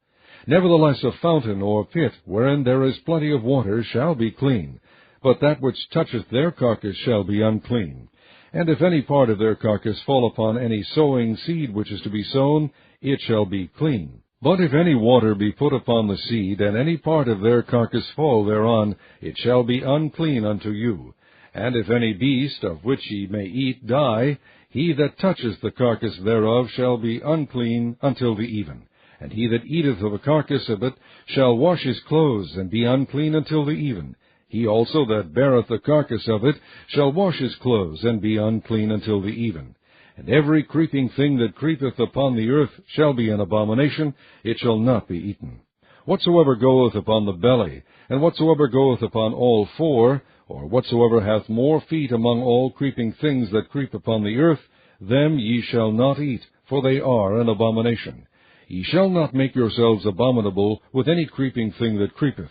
Nevertheless a fountain or pit, wherein there is plenty of water, shall be clean, but that which toucheth their carcass shall be unclean. And if any part of their carcass fall upon any sowing seed which is to be sown, it shall be clean. But if any water be put upon the seed, and any part of their carcass fall thereon, it shall be unclean unto you. And if any beast, of which ye may eat, die, he that toucheth the carcass thereof shall be unclean until the even. And he that eateth of the carcass of it shall wash his clothes, and be unclean until the even. He also that beareth the carcass of it shall wash his clothes, and be unclean until the even. And every creeping thing that creepeth upon the earth shall be an abomination, it shall not be eaten. Whatsoever goeth upon the belly, and whatsoever goeth upon all four, or whatsoever hath more feet among all creeping things that creep upon the earth, them ye shall not eat, for they are an abomination. Ye shall not make yourselves abominable with any creeping thing that creepeth,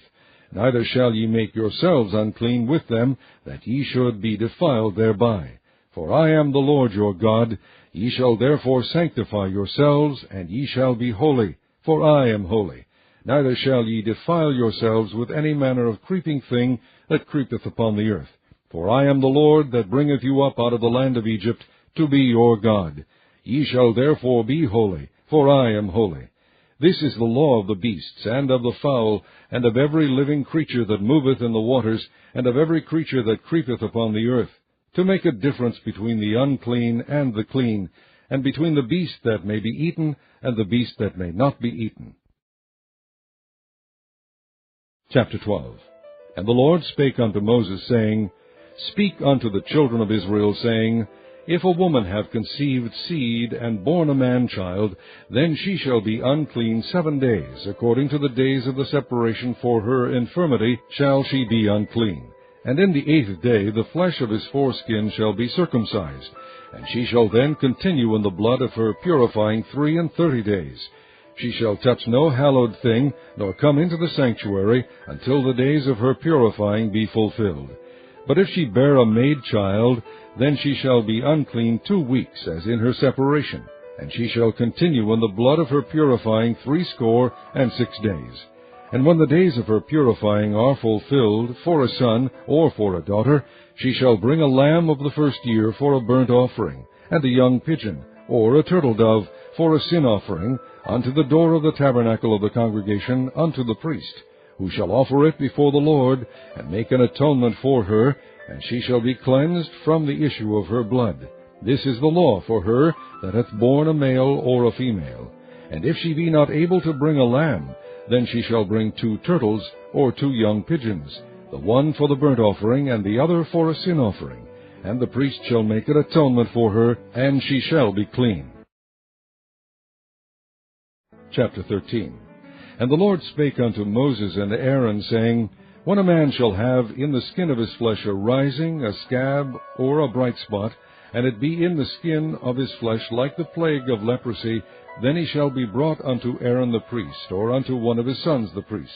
neither shall ye make yourselves unclean with them, that ye should be defiled thereby. For I am the Lord your God. Ye shall therefore sanctify yourselves, and ye shall be holy, for I am holy. Neither shall ye defile yourselves with any manner of creeping thing that creepeth upon the earth. For I am the Lord that bringeth you up out of the land of Egypt, to be your God. Ye shall therefore be holy, for I am holy. This is the law of the beasts, and of the fowl, and of every living creature that moveth in the waters, and of every creature that creepeth upon the earth, to make a difference between the unclean and the clean, and between the beast that may be eaten and the beast that may not be eaten. Chapter 12. And the Lord spake unto Moses, saying, Speak unto the children of Israel, saying, If a woman have conceived seed, and born a man-child, then she shall be unclean 7 days. According to the days of the separation for her infirmity shall she be unclean. And in the 8th day the flesh of his foreskin shall be circumcised, and she shall then continue in the blood of her purifying 33 days. She shall touch no hallowed thing, nor come into the sanctuary, until the days of her purifying be fulfilled. But if she bear a maid child, then she shall be unclean 2 weeks, as in her separation, and she shall continue in the blood of her purifying 66 days. And when the days of her purifying are fulfilled, for a son or for a daughter, she shall bring a lamb of the first year for a burnt offering, and a young pigeon, or a turtle dove, for a sin offering, unto the door of the tabernacle of the congregation, unto the priest, who shall offer it before the Lord, and make an atonement for her, and she shall be cleansed from the issue of her blood. This is the law for her that hath borne a male or a female. And if she be not able to bring a lamb, then she shall bring 2 turtles, or 2 young pigeons, the one for the burnt offering, and the other for a sin offering. And the priest shall make an atonement for her, and she shall be clean. Chapter 13. And the Lord spake unto Moses and Aaron, saying, When a man shall have in the skin of his flesh a rising, a scab, or a bright spot, and it be in the skin of his flesh like the plague of leprosy, then he shall be brought unto Aaron the priest, or unto one of his sons the priests.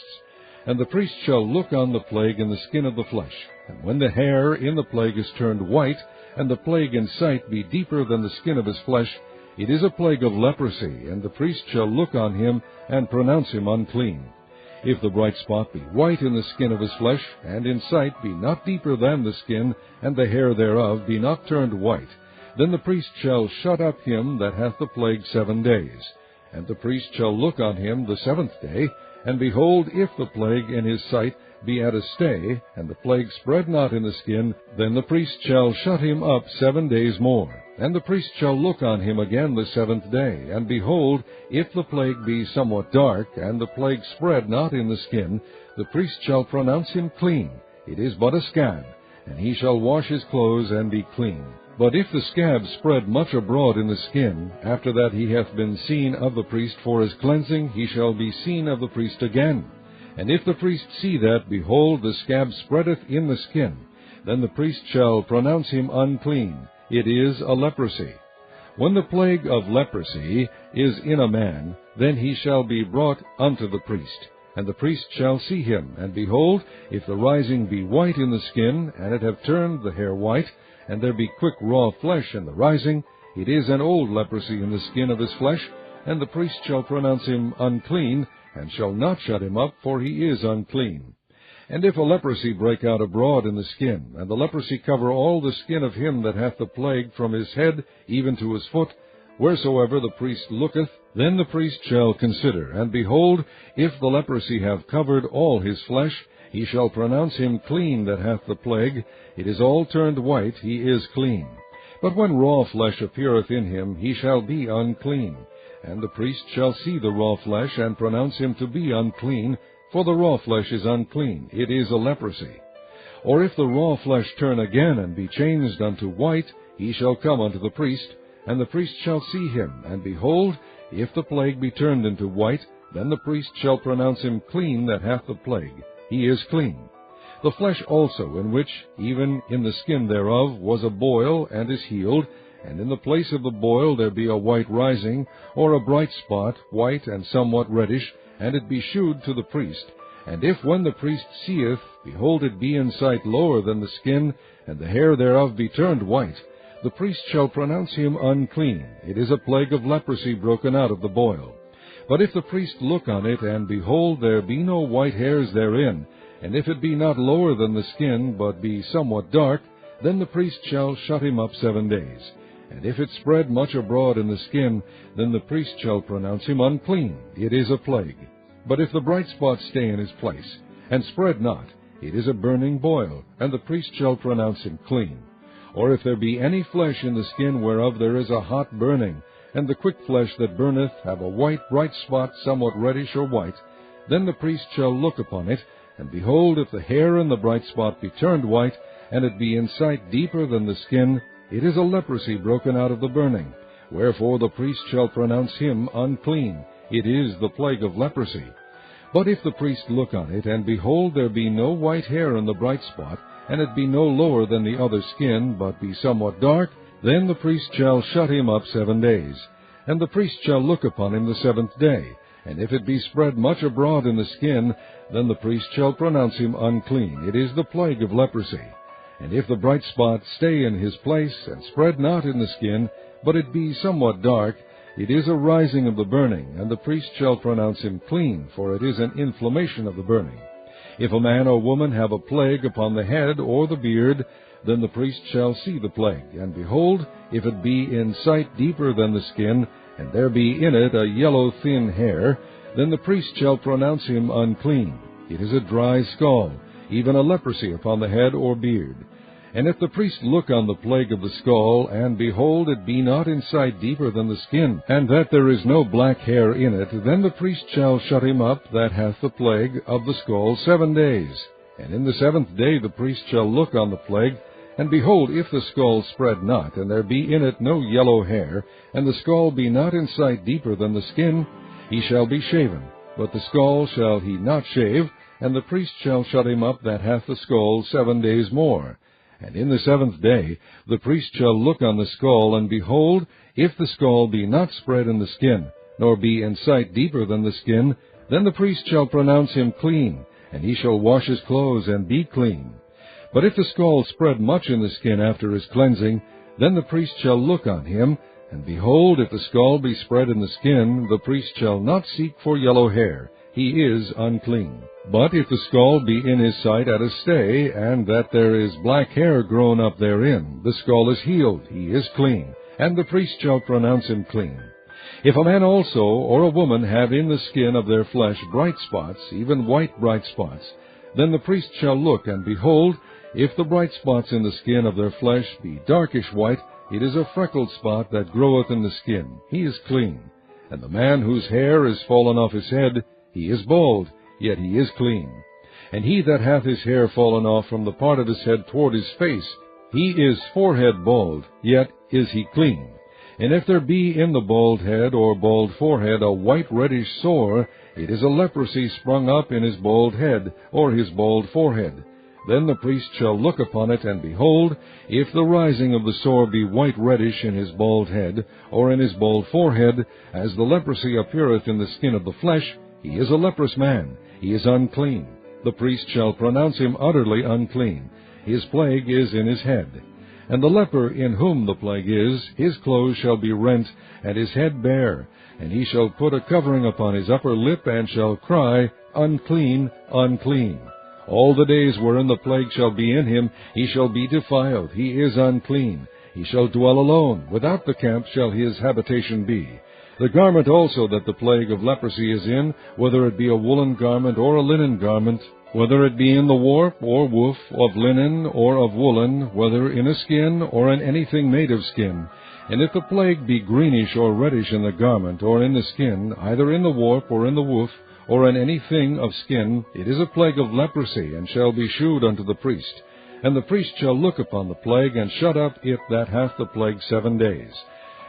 And the priest shall look on the plague in the skin of the flesh. And when the hair in the plague is turned white, and the plague in sight be deeper than the skin of his flesh, it is a plague of leprosy, and the priest shall look on him, and pronounce him unclean. If the bright spot be white in the skin of his flesh, and in sight be not deeper than the skin, and the hair thereof be not turned white, then the priest shall shut up him that hath the plague 7 days. And the priest shall look on him the 7th day, and behold, if the plague in his sight be at a stay, and the plague spread not in the skin, then the priest shall shut him up 7 days more. And the priest shall look on him again the 7th day, and behold, if the plague be somewhat dark, and the plague spread not in the skin, the priest shall pronounce him clean. It is but a scab, and he shall wash his clothes and be clean. But if the scab spread much abroad in the skin, after that he hath been seen of the priest for his cleansing, he shall be seen of the priest again. And if the priest see that, behold, the scab spreadeth in the skin, then the priest shall pronounce him unclean. It is a leprosy. When the plague of leprosy is in a man, then he shall be brought unto the priest. And the priest shall see him, and behold, if the rising be white in the skin, and it have turned the hair white, and there be quick raw flesh in the rising, it is an old leprosy in the skin of his flesh, and the priest shall pronounce him unclean, and shall not shut him up, for he is unclean. And if a leprosy break out abroad in the skin, and the leprosy cover all the skin of him that hath the plague from his head even to his foot, wheresoever the priest looketh, then the priest shall consider, and behold, if the leprosy have covered all his flesh, he shall pronounce him clean that hath the plague. It is all turned white, he is clean. But when raw flesh appeareth in him, he shall be unclean. And the priest shall see the raw flesh, and pronounce him to be unclean, for the raw flesh is unclean, it is a leprosy. Or if the raw flesh turn again, and be changed unto white, he shall come unto the priest, and the priest shall see him, and behold, if the plague be turned into white, then the priest shall pronounce him clean that hath the plague. He is clean. The flesh also, in which, even in the skin thereof, was a boil, and is healed, and in the place of the boil there be a white rising, or a bright spot, white and somewhat reddish, and it be shewed to the priest. And if when the priest seeth, behold, it be in sight lower than the skin, and the hair thereof be turned white, the priest shall pronounce him unclean. It is a plague of leprosy broken out of the boil. But if the priest look on it, and behold, there be no white hairs therein, and if it be not lower than the skin, but be somewhat dark, then the priest shall shut him up 7 days. And if it spread much abroad in the skin, then the priest shall pronounce him unclean. It is a plague. But if the bright spot stay in his place, and spread not, it is a burning boil, and the priest shall pronounce him clean. Or if there be any flesh in the skin whereof there is a hot burning, and the quick flesh that burneth have a white bright spot, somewhat reddish or white, then the priest shall look upon it, and behold, if the hair in the bright spot be turned white, and it be in sight deeper than the skin, it is a leprosy broken out of the burning. Wherefore the priest shall pronounce him unclean. It is the plague of leprosy. But if the priest look on it, and behold, there be no white hair in the bright spot, and it be no lower than the other skin, but be somewhat dark, then the priest shall shut him up 7 days. And the priest shall look upon him the 7th day. And if it be spread much abroad in the skin, then the priest shall pronounce him unclean. It is the plague of leprosy. And if the bright spot stay in his place, and spread not in the skin, but it be somewhat dark, it is a rising of the burning, and the priest shall pronounce him clean, for it is an inflammation of the burning. If a man or woman have a plague upon the head or the beard, then the priest shall see the plague, and behold, if it be in sight deeper than the skin, and there be in it a yellow thin hair, then the priest shall pronounce him unclean. It is a dry scald, even a leprosy upon the head or beard. And if the priest look on the plague of the skull, and behold, it be not in sight deeper than the skin, and that there is no black hair in it, then the priest shall shut him up that hath the plague of the skull 7 days. And in the 7th day the priest shall look on the plague, and behold, if the skull spread not, and there be in it no yellow hair, and the skull be not in sight deeper than the skin, he shall be shaven, but the skull shall he not shave, and the priest shall shut him up that hath the skull 7 days more. And in the 7th day the priest shall look on the skull, and behold, if the skull be not spread in the skin, nor be in sight deeper than the skin, then the priest shall pronounce him clean, and he shall wash his clothes and be clean. But if the skull spread much in the skin after his cleansing, then the priest shall look on him, and behold, if the skull be spread in the skin, the priest shall not seek for yellow hair, he is unclean. But if the skull be in his sight at a stay, and that there is black hair grown up therein, the skull is healed, he is clean, and the priest shall pronounce him clean. If a man also or a woman have in the skin of their flesh bright spots, even white bright spots, then the priest shall look, and behold, if the bright spots in the skin of their flesh be darkish white, it is a freckled spot that groweth in the skin, he is clean. And the man whose hair is fallen off his head, he is bald, yet he is clean. And he that hath his hair fallen off from the part of his head toward his face, he is forehead bald, yet is he clean. And if there be in the bald head or bald forehead a white reddish sore, it is a leprosy sprung up in his bald head or his bald forehead. Then the priest shall look upon it, and behold, if the rising of the sore be white reddish in his bald head, or in his bald forehead, as the leprosy appeareth in the skin of the flesh, he is a leprous man, he is unclean. The priest shall pronounce him utterly unclean. His plague is in his head. And the leper in whom the plague is, his clothes shall be rent, and his head bare, and he shall put a covering upon his upper lip, and shall cry, Unclean, unclean. All the days wherein the plague shall be in him, he shall be defiled, he is unclean. He shall dwell alone, without the camp shall his habitation be. The garment also that the plague of leprosy is in, whether it be a woolen garment or a linen garment, whether it be in the warp or woof, of linen or of woolen, whether in a skin or in anything made of skin. And if the plague be greenish or reddish in the garment or in the skin, either in the warp or in the woof, or in anything of skin, it is a plague of leprosy, and shall be shewed unto the priest. And the priest shall look upon the plague, and shut up it that hath the plague 7 days.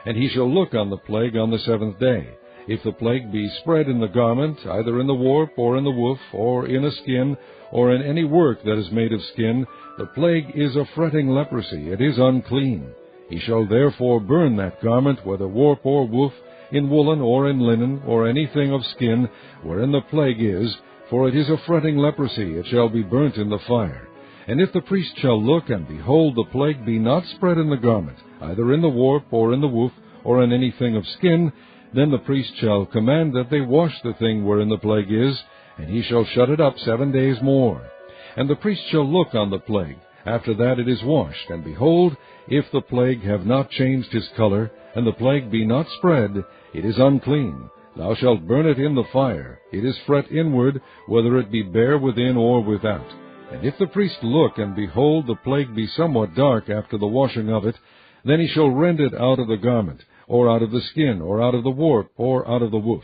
And he shall look on the plague on the 7th day. If the plague be spread in the garment, either in the warp, or in the woof, or in a skin, or in any work that is made of skin, the plague is a fretting leprosy, it is unclean. He shall therefore burn that garment, whether warp or woof, in woolen or in linen, or anything of skin, wherein the plague is, for it is a fretting leprosy, it shall be burnt in the fire. And if the priest shall look, and behold, the plague be not spread in the garment, either in the warp, or in the woof, or in anything of skin, then the priest shall command that they wash the thing wherein the plague is, and he shall shut it up 7 days more. And the priest shall look on the plague, after that it is washed, and behold, if the plague have not changed his color, and the plague be not spread, it is unclean. Thou shalt burn it in the fire. It is fret inward, whether it be bare within or without. And if the priest look, and behold, the plague be somewhat dark after the washing of it, then he shall rend it out of the garment, or out of the skin, or out of the warp, or out of the woof.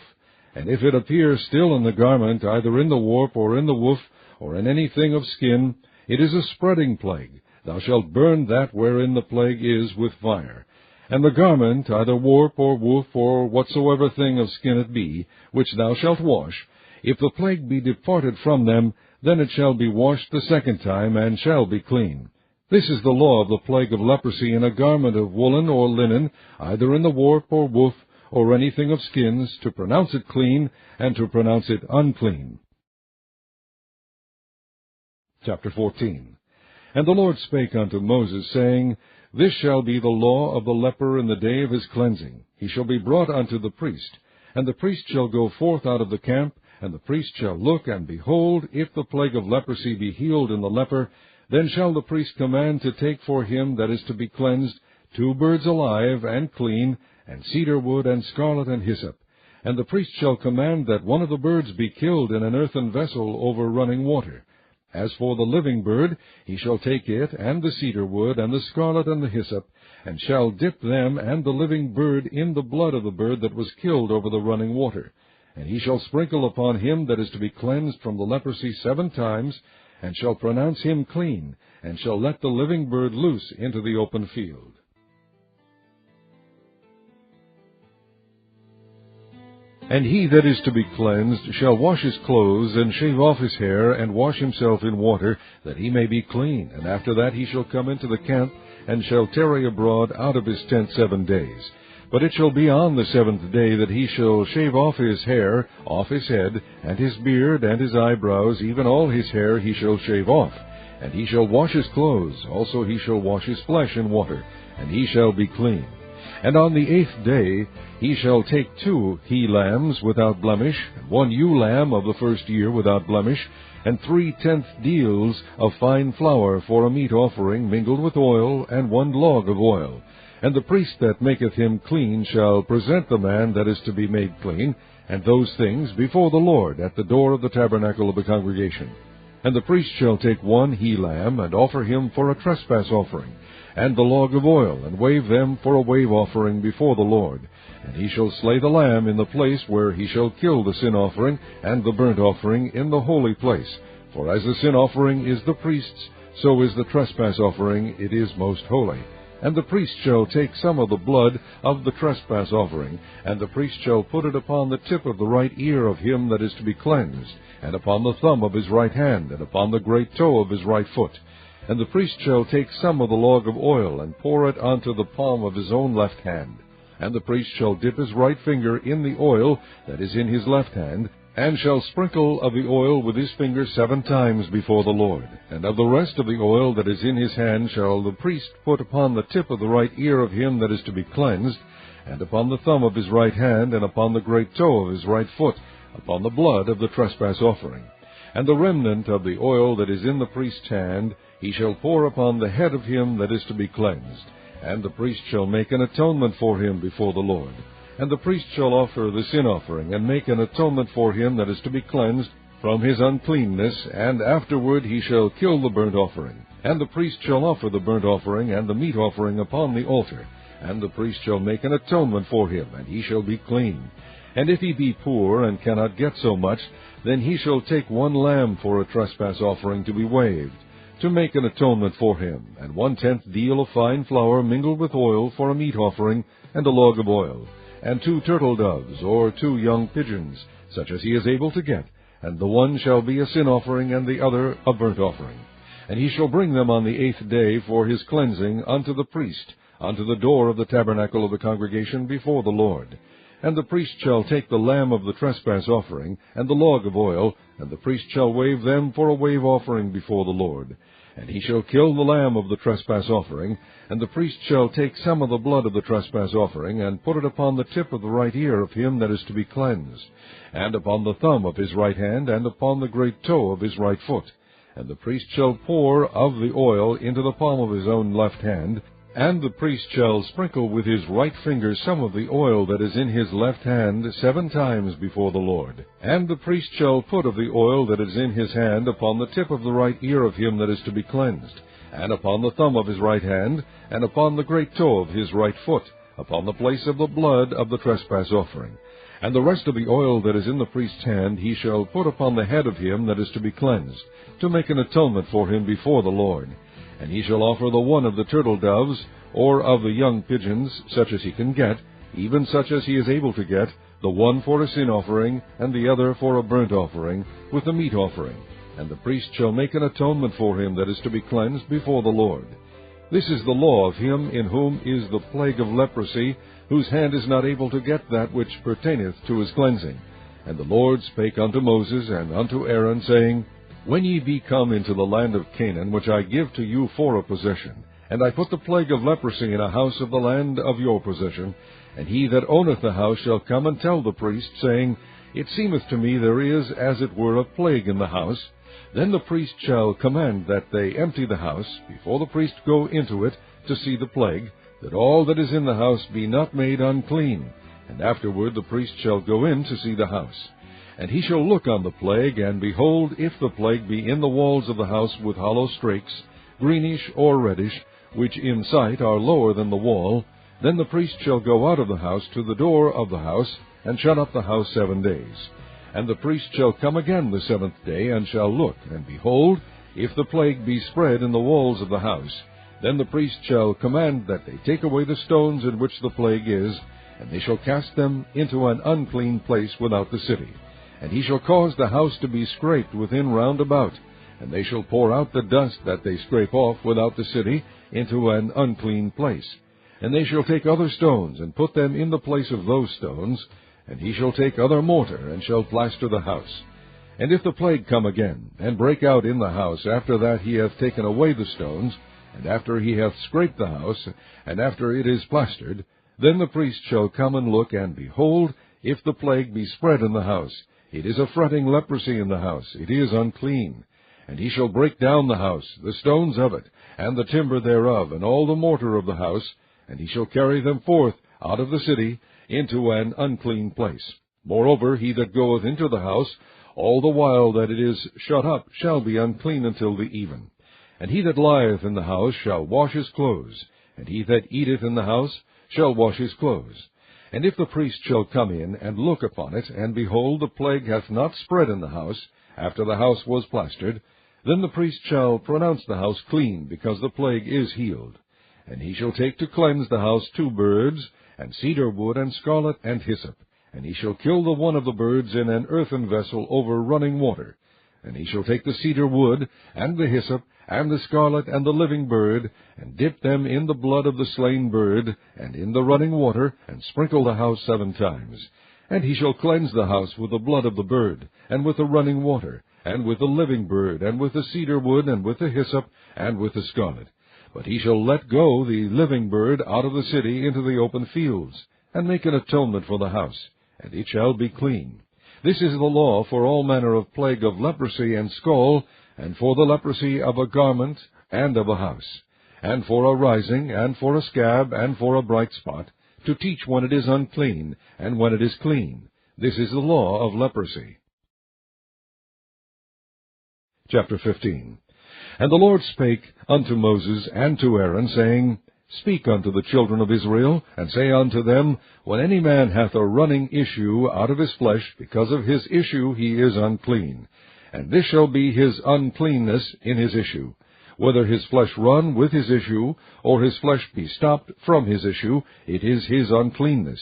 And if it appear still in the garment, either in the warp, or in the woof, or in anything of skin, it is a spreading plague. Thou shalt burn that wherein the plague is with fire. And the garment, either warp, or woof, or whatsoever thing of skin it be, which thou shalt wash, if the plague be departed from them, then it shall be washed the 2nd time, and shall be clean. This is the law of the plague of leprosy in a garment of woolen or linen, either in the warp or woof, or anything of skins, to pronounce it clean, and to pronounce it unclean. Chapter 14. And the Lord spake unto Moses, saying, This shall be the law of the leper in the day of his cleansing. He shall be brought unto the priest. And the priest shall go forth out of the camp, and the priest shall look, and behold, if the plague of leprosy be healed in the leper, then shall the priest command to take for him that is to be cleansed 2 birds alive and clean, and cedar wood, and scarlet, and hyssop. And the priest shall command that one of the birds be killed in an earthen vessel over running water. As for the living bird, he shall take it, and the cedar wood, and the scarlet, and the hyssop, and shall dip them and the living bird in the blood of the bird that was killed over the running water. And he shall sprinkle upon him that is to be cleansed from the leprosy 7 times, and shall pronounce him clean, and shall let the living bird loose into the open field. And he that is to be cleansed shall wash his clothes, and shave off his hair, and wash himself in water, that he may be clean. And after that he shall come into the camp, and shall tarry abroad out of his tent 7 days. But it shall be on the 7th day that he shall shave off his hair, off his head, and his beard, and his eyebrows, even all his hair he shall shave off. And he shall wash his clothes, also he shall wash his flesh in water, and he shall be clean. And on the 8th day he shall take 2 he-lambs without blemish, and 1 ewe-lamb of the first year without blemish, and 3/10 deals of fine flour for a meat offering mingled with oil, and 1 log of oil. And the priest that maketh him clean shall present the man that is to be made clean, and those things before the Lord at the door of the tabernacle of the congregation. And the priest shall take 1 he-lamb, and offer him for a trespass offering, and the log of oil, and wave them for a wave offering before the Lord. And he shall slay the lamb in the place where he shall kill the sin offering and the burnt offering in the holy place. For as the sin offering is the priest's, so is the trespass offering, it is most holy. And the priest shall take some of the blood of the trespass offering, and the priest shall put it upon the tip of the right ear of him that is to be cleansed, and upon the thumb of his right hand, and upon the great toe of his right foot. And the priest shall take some of the log of oil, and pour it unto the palm of his own left hand. And the priest shall dip his right finger in the oil that is in his left hand, and shall sprinkle of the oil with his finger 7 times before the Lord. And of the rest of the oil that is in his hand shall the priest put upon the tip of the right ear of him that is to be cleansed, and upon the thumb of his right hand, and upon the great toe of his right foot, upon the blood of the trespass offering. And the remnant of the oil that is in the priest's hand he shall pour upon the head of him that is to be cleansed. And the priest shall make an atonement for him before the Lord. And the priest shall offer the sin offering, and make an atonement for him that is to be cleansed from his uncleanness, and afterward he shall kill the burnt offering. And the priest shall offer the burnt offering and the meat offering upon the altar. And the priest shall make an atonement for him, and he shall be clean. And if he be poor, and cannot get so much, then he shall take 1 lamb for a trespass offering to be waved, to make an atonement for him, and 1/10 deal of fine flour mingled with oil for a meat offering, and a log of oil, and 2 turtle doves, or 2 young pigeons, such as he is able to get, and the one shall be a sin offering, and the other a burnt offering. And he shall bring them on the 8th day for his cleansing unto the priest, unto the door of the tabernacle of the congregation before the Lord. And the priest shall take the lamb of the trespass offering, and the log of oil, and the priest shall wave them for a wave offering before the Lord. And he shall kill the lamb of the trespass offering, and the priest shall take some of the blood of the trespass offering, and put it upon the tip of the right ear of him that is to be cleansed, and upon the thumb of his right hand, and upon the great toe of his right foot. And the priest shall pour of the oil into the palm of his own left hand, and the priest shall sprinkle with his right finger some of the oil that is in his left hand 7 times before the Lord. And the priest shall put of the oil that is in his hand upon the tip of the right ear of him that is to be cleansed, and upon the thumb of his right hand, and upon the great toe of his right foot, upon the place of the blood of the trespass offering. And the rest of the oil that is in the priest's hand he shall put upon the head of him that is to be cleansed, to make an atonement for him before the Lord. And he shall offer the one of the turtle doves, or of the young pigeons, such as he can get, even such as he is able to get, the one for a sin offering, and the other for a burnt offering, with a meat offering. And the priest shall make an atonement for him that is to be cleansed before the Lord. This is the law of him in whom is the plague of leprosy, whose hand is not able to get that which pertaineth to his cleansing. And the Lord spake unto Moses and unto Aaron, saying, When ye be come into the land of Canaan, which I give to you for a possession, And I put the plague of leprosy in a house of the land of your possession, and he that owneth the house shall come and tell the priest, saying, It seemeth to me there is as it were a plague in the house. Then the priest shall command that they empty the house, before the priest go into it to see the plague, that all that is in the house be not made unclean. And afterward the priest shall go in to see the house. And he shall look on the plague, and behold, if the plague be in the walls of the house with hollow strakes, greenish or reddish, which in sight are lower than the wall, then the priest shall go out of the house to the door of the house, and shut up the house 7 days. And the priest shall come again the 7th day, and shall look, and behold, if the plague be spread in the walls of the house, then the priest shall command that they take away the stones in which the plague is, and they shall cast them into an unclean place without the city. And he shall cause the house to be scraped within round about, and they shall pour out the dust that they scrape off without the city into an unclean place. And they shall take other stones, and put them in the place of those stones, and he shall take other mortar, and shall plaster the house. And if the plague come again, and break out in the house, after that he hath taken away the stones, and after he hath scraped the house, and after it is plastered, then the priest shall come and look, and behold, if the plague be spread in the house, it is a fretting leprosy in the house, it is unclean. And he shall break down the house, the stones of it, and the timber thereof, and all the mortar of the house, and he shall carry them forth out of the city into an unclean place. Moreover, he that goeth into the house, all the while that it is shut up, shall be unclean until the even. And he that lieth in the house shall wash his clothes, and he that eateth in the house shall wash his clothes. And if the priest shall come in and look upon it, and behold, the plague hath not spread in the house, after the house was plastered, then the priest shall pronounce the house clean, because the plague is healed. And he shall take to cleanse the house 2 birds, and cedar wood, and scarlet, and hyssop. And he shall kill the one of the birds in an earthen vessel over running water. And he shall take the cedar wood, and the hyssop, and the scarlet, and the living bird, and dip them in the blood of the slain bird, and in the running water, and sprinkle the house 7 times. And he shall cleanse the house with the blood of the bird, and with the running water, and with the living bird, and with the cedar wood, and with the hyssop, and with the scarlet. But he shall let go the living bird out of the city into the open fields, and make an atonement for the house, and it shall be clean. This is the law for all manner of plague of leprosy and scall, and for the leprosy of a garment and of a house, and for a rising, and for a scab, and for a bright spot, to teach when it is unclean, and when it is clean. This is the law of leprosy. Chapter 15. And the Lord spake unto Moses and to Aaron, saying, Speak unto the children of Israel, and say unto them, When any man hath a running issue out of his flesh, because of his issue he is unclean. And this shall be his uncleanness in his issue. Whether his flesh run with his issue, or his flesh be stopped from his issue, it is his uncleanness.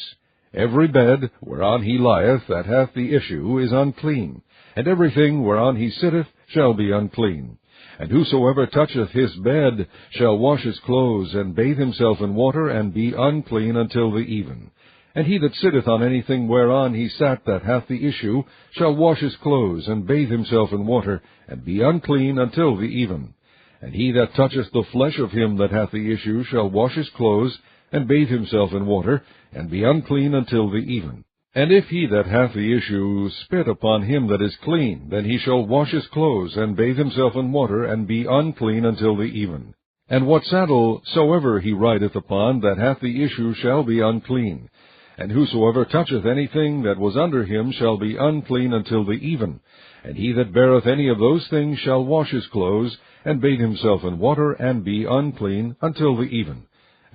Every bed whereon he lieth that hath the issue is unclean, and everything whereon he sitteth shall be unclean. And whosoever toucheth his bed shall wash his clothes, and bathe himself in water, and be unclean until the even. And he that sitteth on anything whereon he sat that hath the issue shall wash his clothes, and bathe himself in water, and be unclean until the even. And he that toucheth the flesh of him that hath the issue shall wash his clothes, and bathe himself in water, and be unclean until the even. And if he that hath the issue spit upon him that is clean, then he shall wash his clothes, and bathe himself in water, and be unclean until the even. And what saddle soever he rideth upon that hath the issue shall be unclean. And whosoever toucheth anything that was under him shall be unclean until the even. And he that beareth any of those things shall wash his clothes, and bathe himself in water, and be unclean until the even.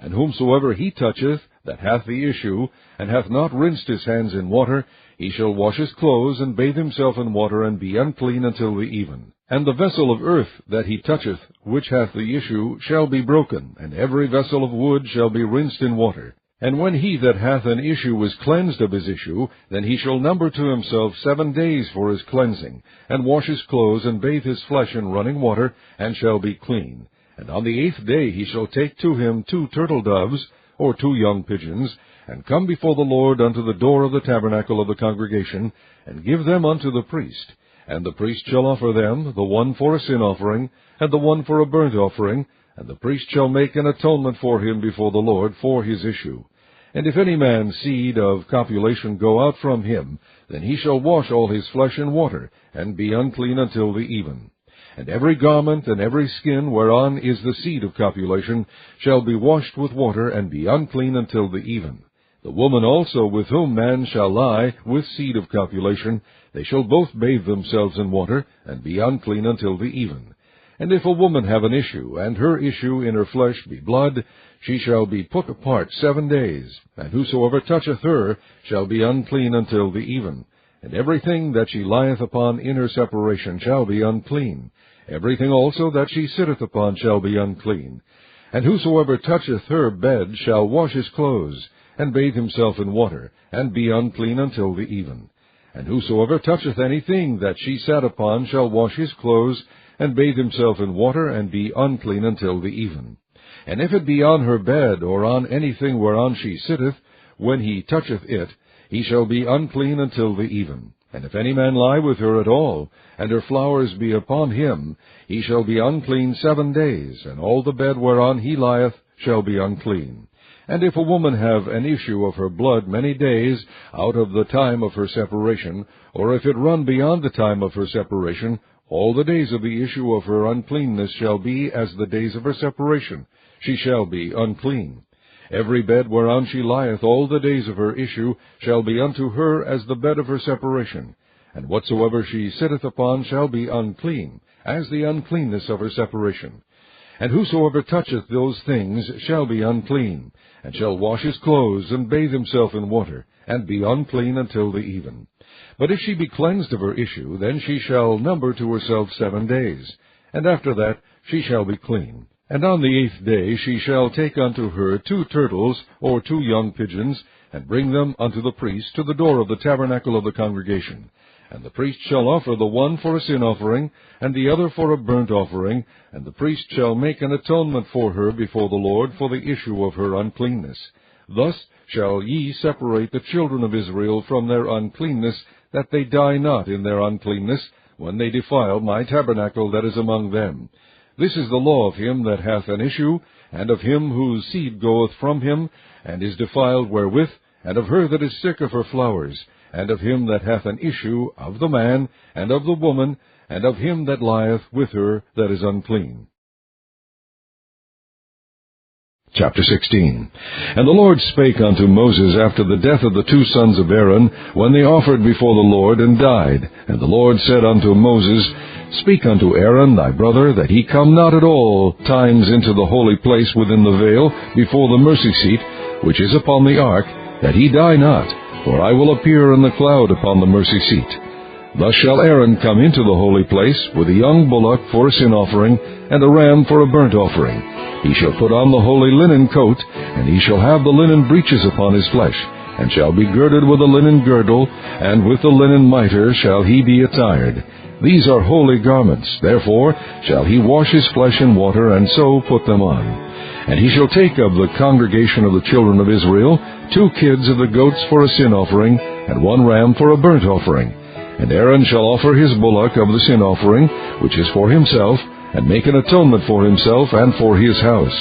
And whomsoever he toucheth that hath the issue, and hath not rinsed his hands in water, he shall wash his clothes, and bathe himself in water, and be unclean until the even. And the vessel of earth that he toucheth, which hath the issue, shall be broken, and every vessel of wood shall be rinsed in water. And when he that hath an issue is cleansed of his issue, then he shall number to himself 7 days for his cleansing, and wash his clothes, and bathe his flesh in running water, and shall be clean. And on the 8th day he shall take to him 2 turtle doves, or 2 young pigeons, and come before the Lord unto the door of the tabernacle of the congregation, and give them unto the priest. And the priest shall offer them, the one for a sin offering, and the one for a burnt offering, and the priest shall make an atonement for him before the Lord for his issue. And if any man's seed of copulation go out from him, then he shall wash all his flesh in water, and be unclean until the even. And every garment and every skin whereon is the seed of copulation shall be washed with water, and be unclean until the even. The woman also with whom man shall lie with seed of copulation, they shall both bathe themselves in water, and be unclean until the even. And if a woman have an issue, and her issue in her flesh be blood, she shall be put apart 7 days, and whosoever toucheth her shall be unclean until the even. And everything that she lieth upon in her separation shall be unclean. Everything also that she sitteth upon shall be unclean. And whosoever toucheth her bed shall wash his clothes, and bathe himself in water, and be unclean until the even. And whosoever toucheth anything that she sat upon shall wash his clothes, and bathe himself in water, and be unclean until the even. And if it be on her bed, or on anything whereon she sitteth, when he toucheth it, he shall be unclean until the even. And if any man lie with her at all, and her flowers be upon him, he shall be unclean 7 days, and all the bed whereon he lieth shall be unclean. And if a woman have an issue of her blood many days out of the time of her separation, or if it run beyond the time of her separation, all the days of the issue of her uncleanness shall be as the days of her separation. She shall be unclean. Every bed whereon she lieth all the days of her issue shall be unto her as the bed of her separation. And whatsoever she sitteth upon shall be unclean, as the uncleanness of her separation. And whosoever toucheth those things shall be unclean, and shall wash his clothes, and bathe himself in water, and be unclean until the even. But if she be cleansed of her issue, then she shall number to herself 7 days, and after that she shall be clean. And on the 8th day she shall take unto her 2 turtles, or 2 young pigeons, and bring them unto the priest to the door of the tabernacle of the congregation. And the priest shall offer the one for a sin offering, and the other for a burnt offering, and the priest shall make an atonement for her before the Lord for the issue of her uncleanness. Thus shall ye separate the children of Israel from their uncleanness, that they die not in their uncleanness, when they defile my tabernacle that is among them. This is the law of him that hath an issue, and of him whose seed goeth from him, and is defiled wherewith, and of her that is sick of her flowers, and of him that hath an issue, of the man, and of the woman, and of him that lieth with her that is unclean. Chapter 16. And the Lord spake unto Moses after the death of the 2 sons of Aaron, when they offered before the Lord, and died. And the Lord said unto Moses, Speak unto Aaron thy brother, that he come not at all times into the holy place within the veil, before the mercy seat, which is upon the ark, that he die not, for I will appear in the cloud upon the mercy seat. Thus shall Aaron come into the holy place, with a young bullock for a sin offering, and a ram for a burnt offering. He shall put on the holy linen coat, and he shall have the linen breeches upon his flesh, and shall be girded with a linen girdle, and with the linen mitre shall he be attired. These are holy garments, therefore shall he wash his flesh in water, and so put them on. And he shall take of the congregation of the children of Israel 2 kids of the goats for a sin offering, and 1 ram for a burnt offering. And Aaron shall offer his bullock of the sin offering, which is for himself, and make an atonement for himself and for his house.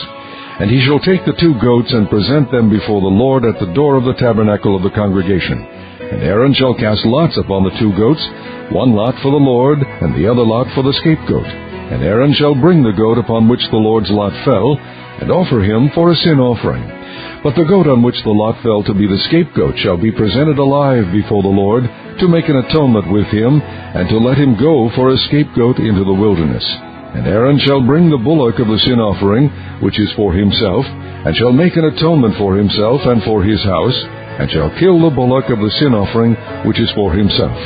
And he shall take the 2 goats, and present them before the Lord at the door of the tabernacle of the congregation. And Aaron shall cast lots upon the 2 goats, 1 lot for the Lord, and the other lot for the scapegoat. And Aaron shall bring the goat upon which the Lord's lot fell, and offer him for a sin offering. But the goat on which the lot fell to be the scapegoat shall be presented alive before the Lord, to make an atonement with him, and to let him go for a scapegoat into the wilderness. And Aaron shall bring the bullock of the sin offering, which is for himself, and shall make an atonement for himself and for his house, and shall kill the bullock of the sin offering, which is for himself.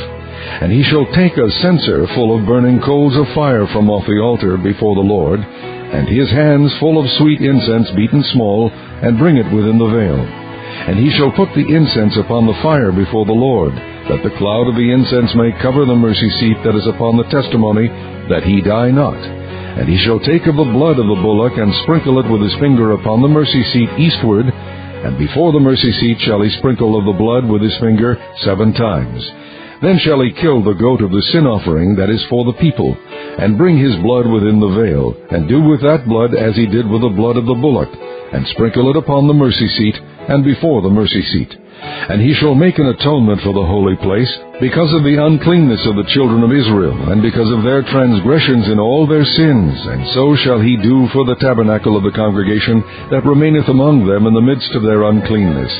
And he shall take a censer full of burning coals of fire from off the altar before the Lord, and his hands full of sweet incense beaten small, and bring it within the veil. And he shall put the incense upon the fire before the Lord, that the cloud of the incense may cover the mercy seat that is upon the testimony, that he die not. And he shall take of the blood of the bullock, and sprinkle it with his finger upon the mercy seat eastward, and before the mercy seat shall he sprinkle of the blood with his finger 7 times. Then shall he kill the goat of the sin offering that is for the people, and bring his blood within the veil, and do with that blood as he did with the blood of the bullock, and sprinkle it upon the mercy seat, and before the mercy seat. And he shall make an atonement for the holy place, because of the uncleanness of the children of Israel, and because of their transgressions in all their sins. And so shall he do for the tabernacle of the congregation that remaineth among them in the midst of their uncleanness.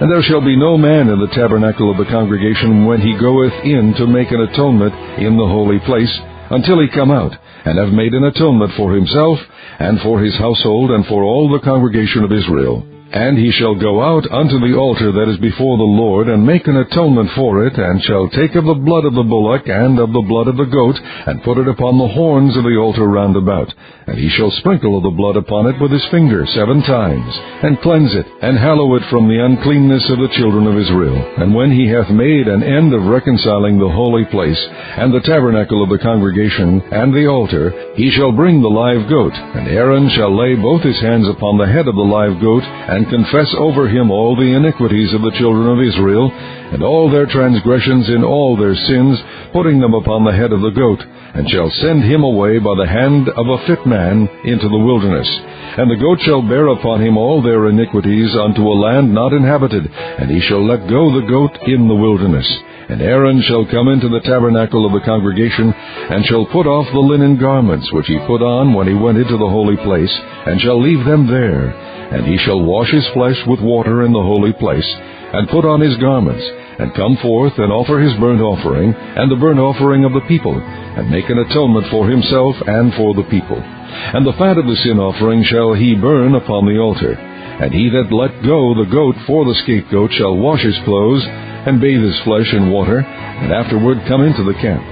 And there shall be no man in the tabernacle of the congregation when he goeth in to make an atonement in the holy place, until he come out, and have made an atonement for himself, and for his household, and for all the congregation of Israel. And he shall go out unto the altar that is before the Lord, and make an atonement for it, and shall take of the blood of the bullock, and of the blood of the goat, and put it upon the horns of the altar round about. And he shall sprinkle of the blood upon it with his finger 7 times, and cleanse it, and hallow it from the uncleanness of the children of Israel. And when he hath made an end of reconciling the holy place, and the tabernacle of the congregation, and the altar, he shall bring the live goat, and Aaron shall lay both his hands upon the head of the live goat, and confess over him all the iniquities of the children of Israel, and all their transgressions in all their sins, putting them upon the head of the goat, and shall send him away by the hand of a fit man into the wilderness. And the goat shall bear upon him all their iniquities unto a land not inhabited, and he shall let go the goat in the wilderness. And Aaron shall come into the tabernacle of the congregation, and shall put off the linen garments which he put on when he went into the holy place, and shall leave them there. And he shall wash his flesh with water in the holy place, and put on his garments, and come forth and offer his burnt offering, and the burnt offering of the people, and make an atonement for himself and for the people. And the fat of the sin offering shall he burn upon the altar. And he that let go the goat for the scapegoat shall wash his clothes, and bathe his flesh in water, and afterward come into the camp.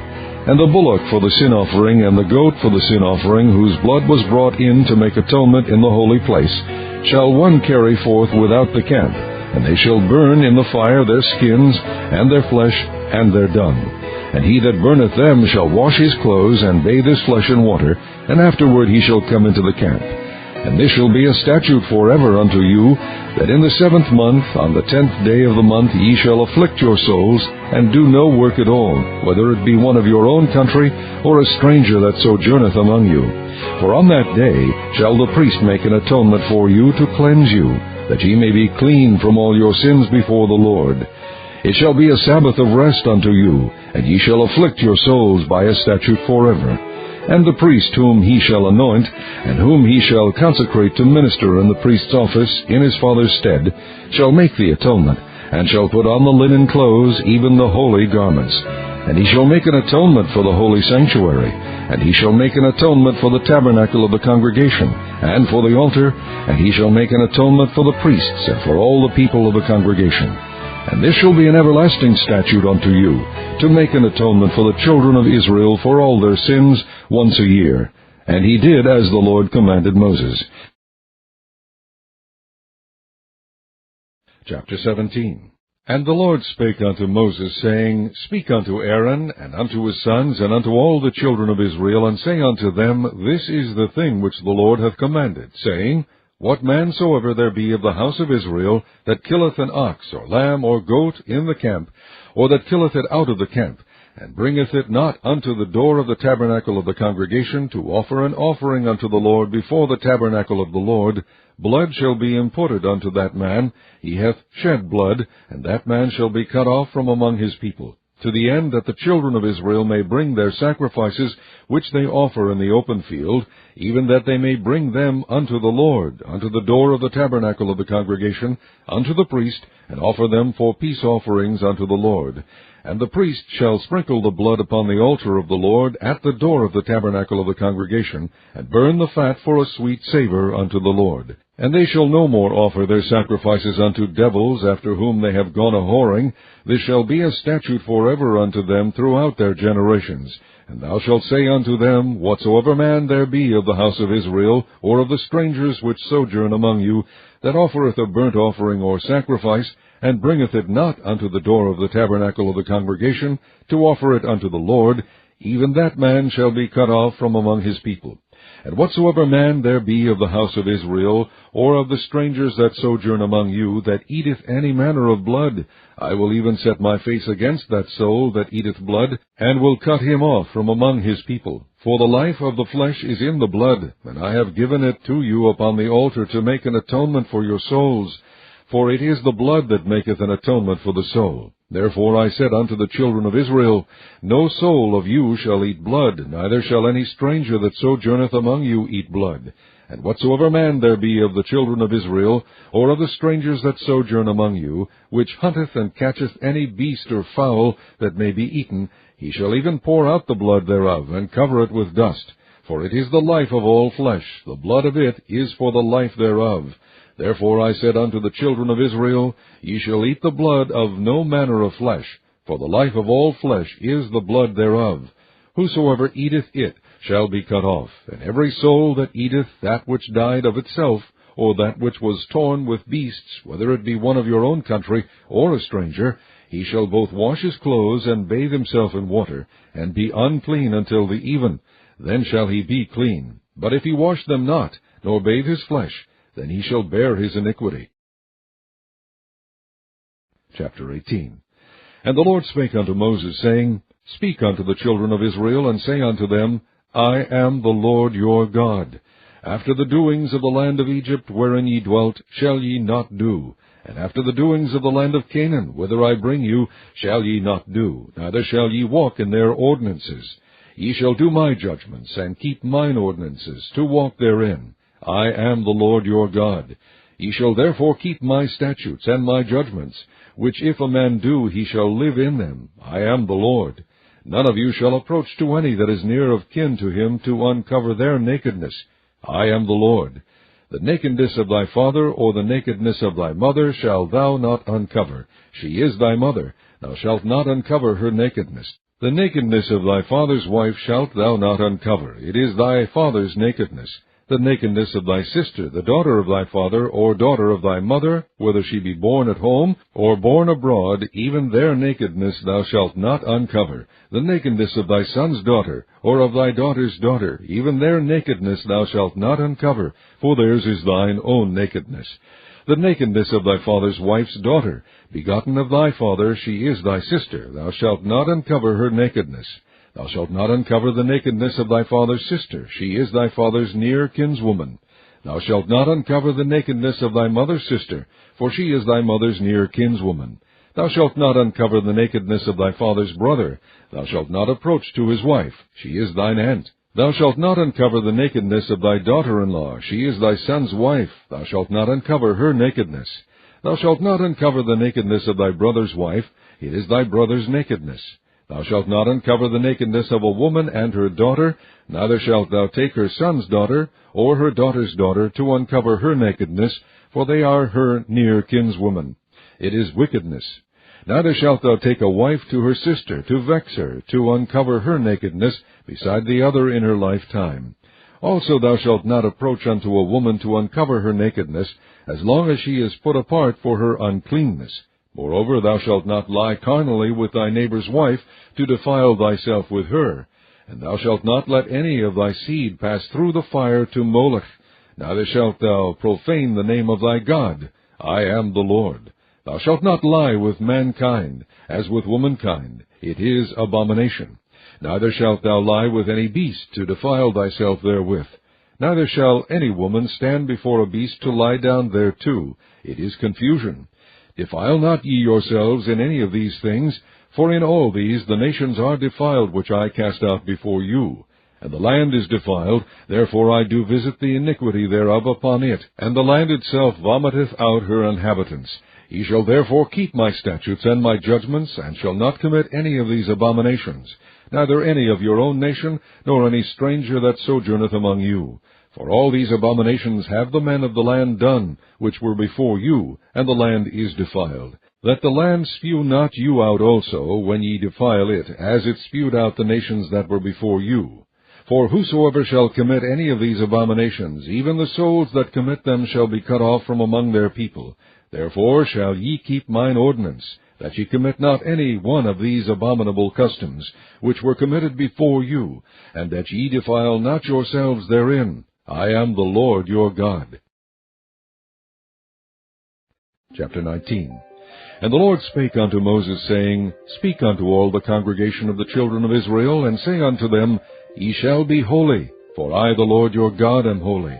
And the bullock for the sin offering, and the goat for the sin offering, whose blood was brought in to make atonement in the holy place, shall one carry forth without the camp, and they shall burn in the fire their skins, and their flesh, and their dung. And he that burneth them shall wash his clothes, and bathe his flesh in water, and afterward he shall come into the camp. And this shall be a statute forever unto you, that in the 7th month, on the 10th day of the month, ye shall afflict your souls, and do no work at all, whether it be one of your own country, or a stranger that sojourneth among you. For on that day shall the priest make an atonement for you to cleanse you, that ye may be clean from all your sins before the Lord. It shall be a Sabbath of rest unto you, and ye shall afflict your souls by a statute forever. And the priest whom he shall anoint, and whom he shall consecrate to minister in the priest's office in his father's stead, shall make the atonement, and shall put on the linen clothes, even the holy garments. And he shall make an atonement for the holy sanctuary, and he shall make an atonement for the tabernacle of the congregation, and for the altar, and he shall make an atonement for the priests, and for all the people of the congregation. And this shall be an everlasting statute unto you, to make an atonement for the children of Israel for all their sins once a year. And he did as the Lord commanded Moses. Chapter 17. And the Lord spake unto Moses, saying, Speak unto Aaron, and unto his sons, and unto all the children of Israel, and say unto them, This is the thing which the Lord hath commanded, saying, What man soever there be of the house of Israel, that killeth an ox, or lamb, or goat in the camp, or that killeth it out of the camp, and bringeth it not unto the door of the tabernacle of the congregation, to offer an offering unto the Lord before the tabernacle of the Lord, blood shall be imputed unto that man. He hath shed blood, and that man shall be cut off from among his people, to the end that the children of Israel may bring their sacrifices which they offer in the open field, even that they may bring them unto the Lord, unto the door of the tabernacle of the congregation, unto the priest, and offer them for peace offerings unto the Lord. And the priest shall sprinkle the blood upon the altar of the Lord at the door of the tabernacle of the congregation, and burn the fat for a sweet savour unto the Lord. And they shall no more offer their sacrifices unto devils, after whom they have gone a-whoring. This shall be a statute forever unto them throughout their generations. And thou shalt say unto them, Whatsoever man there be of the house of Israel, or of the strangers which sojourn among you, that offereth a burnt offering or sacrifice, and bringeth it not unto the door of the tabernacle of the congregation, to offer it unto the Lord, even that man shall be cut off from among his people. And whatsoever man there be of the house of Israel, or of the strangers that sojourn among you, that eateth any manner of blood, I will even set my face against that soul that eateth blood, and will cut him off from among his people. For the life of the flesh is in the blood, and I have given it to you upon the altar to make an atonement for your souls. For it is the blood that maketh an atonement for the soul. Therefore I said unto the children of Israel, No soul of you shall eat blood, neither shall any stranger that sojourneth among you eat blood. And whatsoever man there be of the children of Israel, or of the strangers that sojourn among you, which hunteth and catcheth any beast or fowl that may be eaten, he shall even pour out the blood thereof, and cover it with dust. For it is the life of all flesh, the blood of it is for the life thereof. Therefore I said unto the children of Israel, Ye shall eat the blood of no manner of flesh, for the life of all flesh is the blood thereof. Whosoever eateth it shall be cut off, and every soul that eateth that which died of itself, or that which was torn with beasts, whether it be one of your own country, or a stranger, he shall both wash his clothes, and bathe himself in water, and be unclean until the even. Then shall he be clean. But if he wash them not, nor bathe his flesh, then he shall bear his iniquity. Chapter 18. And the Lord spake unto Moses, saying, Speak unto the children of Israel, and say unto them, I am the Lord your God. After the doings of the land of Egypt, wherein ye dwelt, shall ye not do. And after the doings of the land of Canaan, whither I bring you, shall ye not do, neither shall ye walk in their ordinances. Ye shall do my judgments, and keep mine ordinances, to walk therein. I am the Lord your God. Ye shall therefore keep my statutes and my judgments, which if a man do, he shall live in them. I am the Lord. None of you shall approach to any that is near of kin to him, to uncover their nakedness. I am the Lord. The nakedness of thy father, or the nakedness of thy mother, shalt thou not uncover. She is thy mother. Thou shalt not uncover her nakedness. The nakedness of thy father's wife shalt thou not uncover. It is thy father's nakedness. The nakedness of thy sister, the daughter of thy father, or daughter of thy mother, whether she be born at home, or born abroad, even their nakedness thou shalt not uncover. The nakedness of thy son's daughter, or of thy daughter's daughter, even their nakedness thou shalt not uncover, for theirs is thine own nakedness. The nakedness of thy father's wife's daughter, begotten of thy father, she is thy sister, thou shalt not uncover her nakedness. Thou shalt not uncover the nakedness of thy father's sister, she is thy father's near kinswoman. Thou shalt not uncover the nakedness of thy mother's sister, for she is thy mother's near kinswoman. Thou shalt not uncover the nakedness of thy father's brother. Thou shalt not approach to his wife, she is thine aunt. Thou shalt not uncover the nakedness of thy daughter-in-law, she is thy son's wife. Thou shalt not uncover her nakedness. Thou shalt not uncover the nakedness of thy brother's wife, it is thy brother's nakedness. Thou shalt not uncover the nakedness of a woman and her daughter, neither shalt thou take her son's daughter, or her daughter's daughter, to uncover her nakedness, for they are her near kinswoman. It is wickedness. Neither shalt thou take a wife to her sister, to vex her, to uncover her nakedness, beside the other in her lifetime. Also thou shalt not approach unto a woman to uncover her nakedness, as long as she is put apart for her uncleanness. Moreover, thou shalt not lie carnally with thy neighbor's wife, to defile thyself with her. And thou shalt not let any of thy seed pass through the fire to Molech. Neither shalt thou profane the name of thy God. I am the Lord. Thou shalt not lie with mankind, as with womankind. It is abomination. Neither shalt thou lie with any beast, to defile thyself therewith. Neither shall any woman stand before a beast to lie down thereto. It is confusion. Defile not ye yourselves in any of these things, for in all these the nations are defiled which I cast out before you. And the land is defiled, therefore I do visit the iniquity thereof upon it, and the land itself vomiteth out her inhabitants. Ye shall therefore keep my statutes and my judgments, and shall not commit any of these abominations, neither any of your own nation, nor any stranger that sojourneth among you. For all these abominations have the men of the land done, which were before you, and the land is defiled. Let the land spew not you out also, when ye defile it, as it spewed out the nations that were before you. For whosoever shall commit any of these abominations, even the souls that commit them shall be cut off from among their people. Therefore shall ye keep mine ordinance, that ye commit not any one of these abominable customs, which were committed before you, and that ye defile not yourselves therein. I am the Lord your God. Chapter 19. And the Lord spake unto Moses, saying, Speak unto all the congregation of the children of Israel, and say unto them, Ye shall be holy, for I the Lord your God am holy.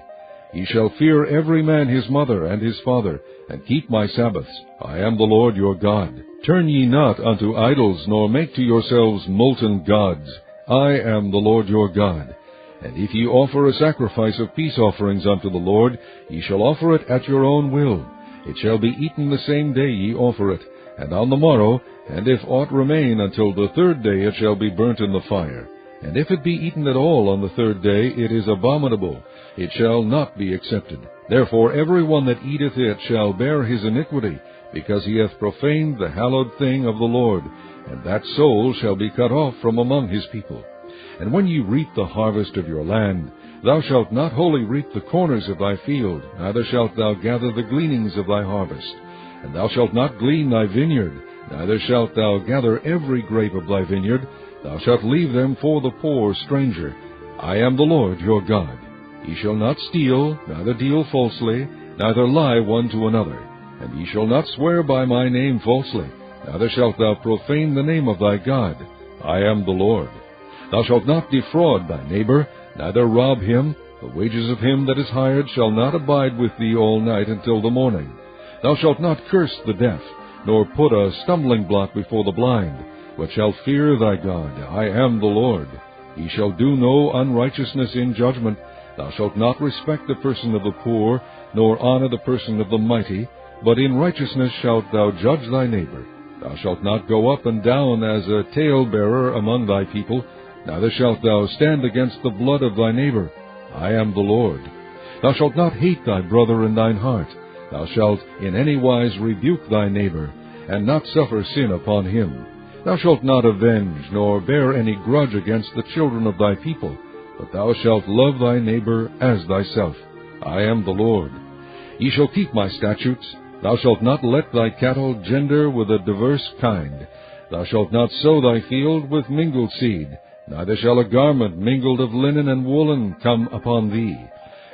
Ye shall fear every man his mother and his father, and keep my Sabbaths. I am the Lord your God. Turn ye not unto idols, nor make to yourselves molten gods. I am the Lord your God. And if ye offer a sacrifice of peace offerings unto the Lord, ye shall offer it at your own will. It shall be eaten the same day ye offer it, and on the morrow, and if aught remain until the third day, it shall be burnt in the fire. And if it be eaten at all on the third day, it is abominable. It shall not be accepted. Therefore every one that eateth it shall bear his iniquity, because he hath profaned the hallowed thing of the Lord, and that soul shall be cut off from among his people. And when ye reap the harvest of your land, thou shalt not wholly reap the corners of thy field, neither shalt thou gather the gleanings of thy harvest. And thou shalt not glean thy vineyard, neither shalt thou gather every grape of thy vineyard. Thou shalt leave them for the poor stranger. I am the Lord your God. Ye shall not steal, neither deal falsely, neither lie one to another. And ye shall not swear by my name falsely, neither shalt thou profane the name of thy God. I am the Lord. Thou shalt not defraud thy neighbor, neither rob him. The wages of him that is hired shall not abide with thee all night until the morning. Thou shalt not curse the deaf, nor put a stumbling block before the blind, but shalt fear thy God. I am the Lord. Ye shall do no unrighteousness in judgment. Thou shalt not respect the person of the poor, nor honor the person of the mighty, but in righteousness shalt thou judge thy neighbor. Thou shalt not go up and down as a talebearer among thy people, neither shalt thou stand against the blood of thy neighbor. I am the Lord. Thou shalt not hate thy brother in thine heart. Thou shalt in any wise rebuke thy neighbor, and not suffer sin upon him. Thou shalt not avenge, nor bear any grudge against the children of thy people, but thou shalt love thy neighbor as thyself. I am the Lord. Ye shall keep my statutes. Thou shalt not let thy cattle gender with a diverse kind. Thou shalt not sow thy field with mingled seed, neither shall a garment mingled of linen and woolen come upon thee.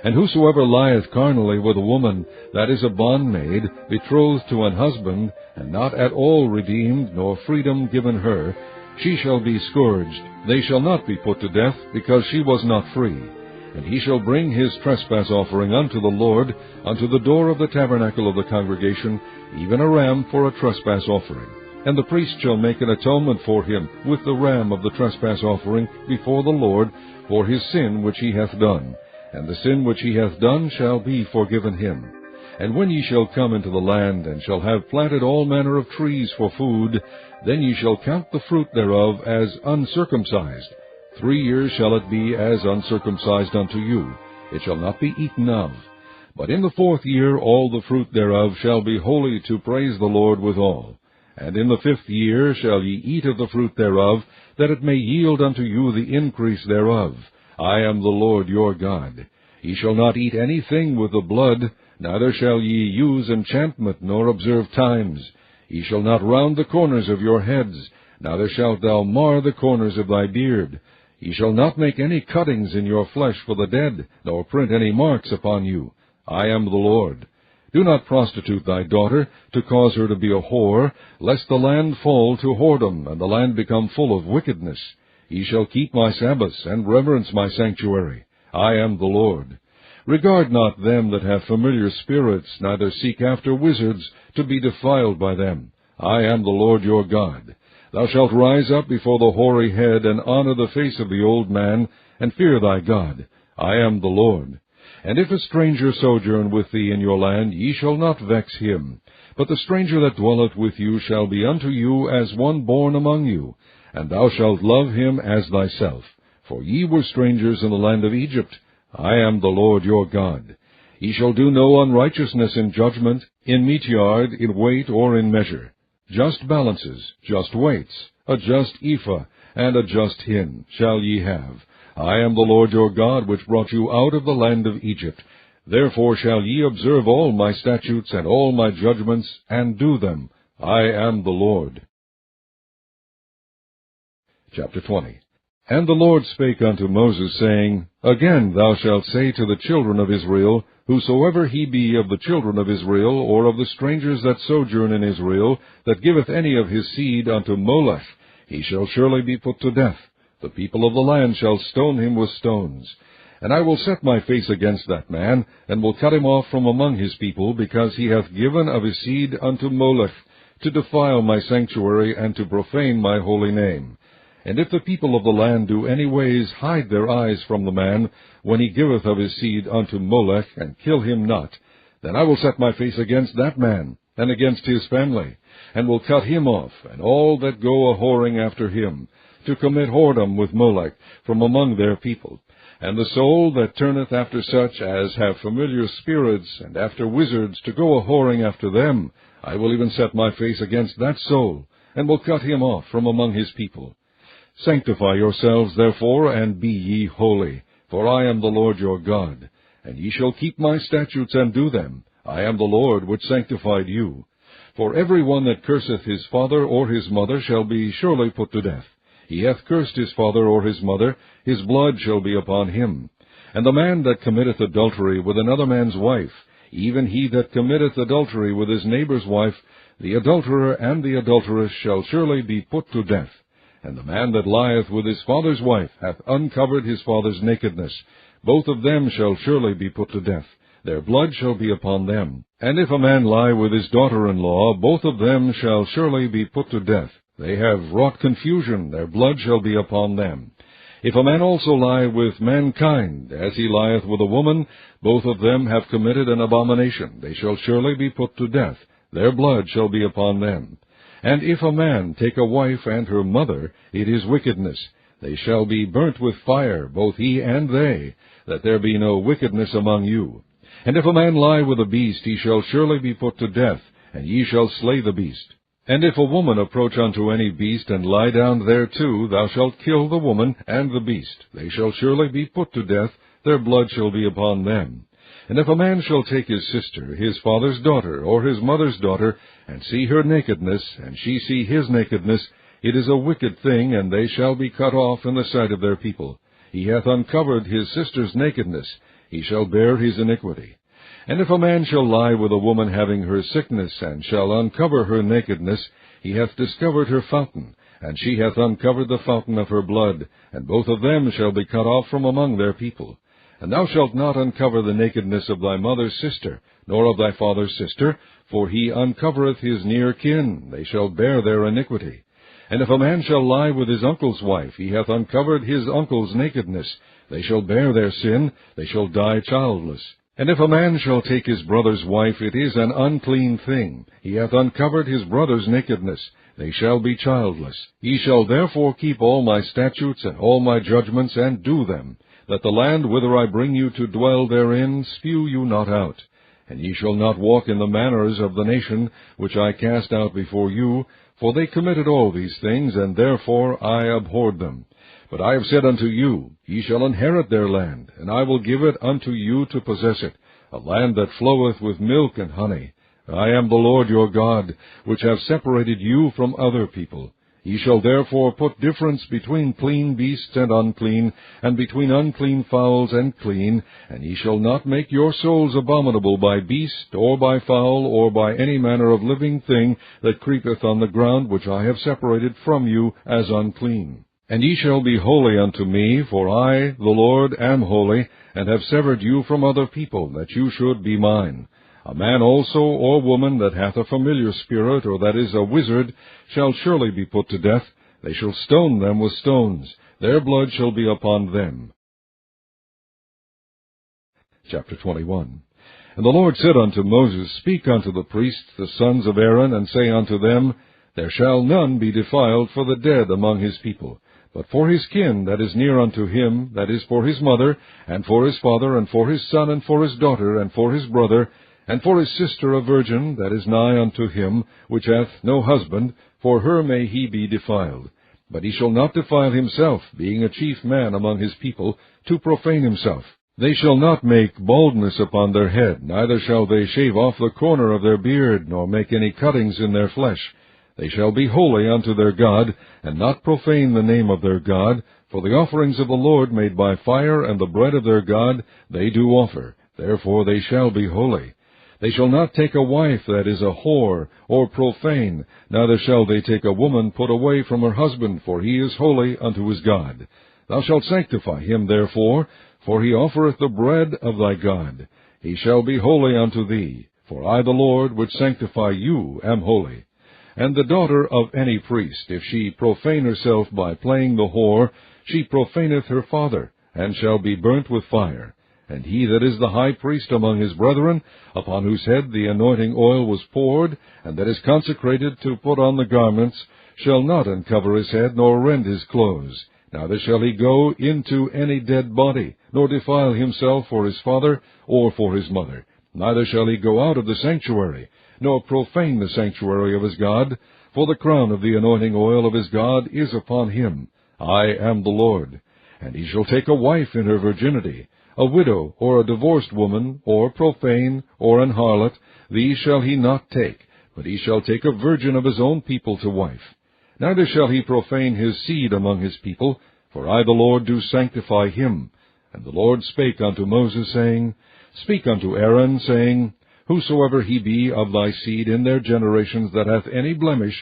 And whosoever lieth carnally with a woman, that is a bondmaid, betrothed to an husband, and not at all redeemed, nor freedom given her, she shall be scourged. They shall not be put to death, because she was not free. And he shall bring his trespass offering unto the Lord, unto the door of the tabernacle of the congregation, even a ram for a trespass offering. And the priest shall make an atonement for him with the ram of the trespass offering before the Lord for his sin which he hath done. And the sin which he hath done shall be forgiven him. And when ye shall come into the land, and shall have planted all manner of trees for food, then ye shall count the fruit thereof as uncircumcised. 3 years shall it be as uncircumcised unto you. It shall not be eaten of. But in the 4th year all the fruit thereof shall be holy to praise the Lord withal. And in the 5th year shall ye eat of the fruit thereof, that it may yield unto you the increase thereof. I am the Lord your God. Ye shall not eat anything with the blood, neither shall ye use enchantment, nor observe times. Ye shall not round the corners of your heads, neither shalt thou mar the corners of thy beard. Ye shall not make any cuttings in your flesh for the dead, nor print any marks upon you. I am the Lord. Do not prostitute thy daughter, to cause her to be a whore, lest the land fall to whoredom, and the land become full of wickedness. Ye shall keep my Sabbaths, and reverence my sanctuary. I am the Lord. Regard not them that have familiar spirits, neither seek after wizards, to be defiled by them. I am the Lord your God. Thou shalt rise up before the hoary head, and honor the face of the old man, and fear thy God. I am the Lord. And if a stranger sojourn with thee in your land, ye shall not vex him. But the stranger that dwelleth with you shall be unto you as one born among you, and thou shalt love him as thyself. For ye were strangers in the land of Egypt. I am the Lord your God. Ye shall do no unrighteousness in judgment, in meat yard, in weight, or in measure. Just balances, just weights, a just ephah, and a just hin shall ye have. I am the Lord your God, which brought you out of the land of Egypt. Therefore shall ye observe all my statutes and all my judgments, and do them. I am the Lord. Chapter 20. And the Lord spake unto Moses, saying, Again thou shalt say to the children of Israel, Whosoever he be of the children of Israel, or of the strangers that sojourn in Israel, that giveth any of his seed unto Molech, he shall surely be put to death. The people of the land shall stone him with stones. And I will set my face against that man, and will cut him off from among his people, because he hath given of his seed unto Molech, to defile my sanctuary, and to profane my holy name. And if the people of the land do any ways hide their eyes from the man, when he giveth of his seed unto Molech, and kill him not, then I will set my face against that man, and against his family, and will cut him off, and all that go a-whoring after him, to commit whoredom with Molech from among their people. And the soul that turneth after such as have familiar spirits, and after wizards, to go a-whoring after them, I will even set my face against that soul, and will cut him off from among his people. Sanctify yourselves, therefore, and be ye holy, for I am the Lord your God. And ye shall keep my statutes and do them. I am the Lord which sanctified you. For every one that curseth his father or his mother shall be surely put to death. He hath cursed his father or his mother, his blood shall be upon him. And the man that committeth adultery with another man's wife, even he that committeth adultery with his neighbor's wife, the adulterer and the adulteress shall surely be put to death. And the man that lieth with his father's wife hath uncovered his father's nakedness. Both of them shall surely be put to death. Their blood shall be upon them. And if a man lie with his daughter-in-law, both of them shall surely be put to death. They have wrought confusion, their blood shall be upon them. If a man also lie with mankind, as he lieth with a woman, both of them have committed an abomination. They shall surely be put to death. Their blood shall be upon them. And if a man take a wife and her mother, it is wickedness. They shall be burnt with fire, both he and they, that there be no wickedness among you. And if a man lie with a beast, he shall surely be put to death, and ye shall slay the beast. And if a woman approach unto any beast, and lie down thereto, thou shalt kill the woman and the beast. They shall surely be put to death, their blood shall be upon them. And if a man shall take his sister, his father's daughter, or his mother's daughter, and see her nakedness, and she see his nakedness, it is a wicked thing, and they shall be cut off in the sight of their people. He hath uncovered his sister's nakedness, he shall bear his iniquity. And if a man shall lie with a woman having her sickness, and shall uncover her nakedness, he hath discovered her fountain, and she hath uncovered the fountain of her blood, and both of them shall be cut off from among their people. And thou shalt not uncover the nakedness of thy mother's sister, nor of thy father's sister, for he uncovereth his near kin, they shall bear their iniquity. And if a man shall lie with his uncle's wife, he hath uncovered his uncle's nakedness, they shall bear their sin, they shall die childless. And if a man shall take his brother's wife, it is an unclean thing. He hath uncovered his brother's nakedness, they shall be childless. Ye shall therefore keep all my statutes and all my judgments, and do them, that the land whither I bring you to dwell therein spew you not out. And ye shall not walk in the manners of the nation which I cast out before you, for they committed all these things, and therefore I abhorred them. But I have said unto you, Ye shall inherit their land, and I will give it unto you to possess it, a land that floweth with milk and honey. I am the Lord your God, which have separated you from other people. Ye shall therefore put difference between clean beasts and unclean, and between unclean fowls and clean, and ye shall not make your souls abominable by beast, or by fowl, or by any manner of living thing that creepeth on the ground, which I have separated from you as unclean. And ye shall be holy unto me, for I, the Lord, am holy, and have severed you from other people, that you should be mine. A man also or woman that hath a familiar spirit, or that is a wizard, shall surely be put to death. They shall stone them with stones. Their blood shall be upon them. Chapter 21. And the Lord said unto Moses, Speak unto the priests, the sons of Aaron, and say unto them, There shall none be defiled for the dead among his people, but for his kin that is near unto him, that is for his mother, and for his father, and for his son, and for his daughter, and for his brother, and for his sister a virgin that is nigh unto him, which hath no husband, for her may he be defiled. But he shall not defile himself, being a chief man among his people, to profane himself. They shall not make baldness upon their head, neither shall they shave off the corner of their beard, nor make any cuttings in their flesh. They shall be holy unto their God, and not profane the name of their God, for the offerings of the Lord made by fire and the bread of their God they do offer, therefore they shall be holy. They shall not take a wife that is a whore, or profane, neither shall they take a woman put away from her husband, for he is holy unto his God. Thou shalt sanctify him therefore, for he offereth the bread of thy God. He shall be holy unto thee, for I the Lord, which sanctify you, am holy. And the daughter of any priest, if she profane herself by playing the whore, she profaneth her father, and shall be burnt with fire. And he that is the high priest among his brethren, upon whose head the anointing oil was poured, and that is consecrated to put on the garments, shall not uncover his head, nor rend his clothes. Neither shall he go into any dead body, nor defile himself for his father or for his mother. Neither shall he go out of the sanctuary, nor profane the sanctuary of his God, for the crown of the anointing oil of his God is upon him. I am the Lord. And he shall take a wife in her virginity, a widow, or a divorced woman, or profane, or an harlot, these shall he not take, but he shall take a virgin of his own people to wife. Neither shall he profane his seed among his people, for I the Lord do sanctify him. And the Lord spake unto Moses, saying, Speak unto Aaron, saying, Whosoever he be of thy seed in their generations that hath any blemish,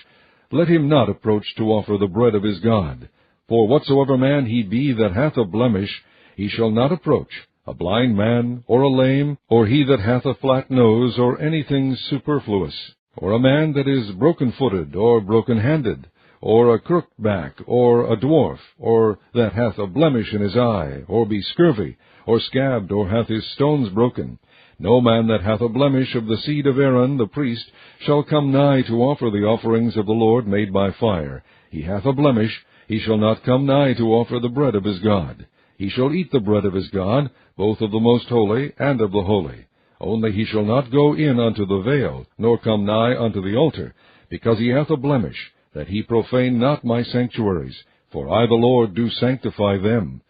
let him not approach to offer the bread of his God. For whatsoever man he be that hath a blemish, he shall not approach, a blind man, or a lame, or he that hath a flat nose, or anything superfluous, or a man that is broken-footed, or broken-handed, or a crooked back, or a dwarf, or that hath a blemish in his eye, or be scurvy, or scabbed, or hath his stones broken. No man that hath a blemish of the seed of Aaron the priest shall come nigh to offer the offerings of the Lord made by fire. He hath a blemish, he shall not come nigh to offer the bread of his God. He shall eat the bread of his God, both of the most holy and of the holy. Only he shall not go in unto the veil, nor come nigh unto the altar, because he hath a blemish, that he profane not my sanctuaries, for I the Lord do sanctify them.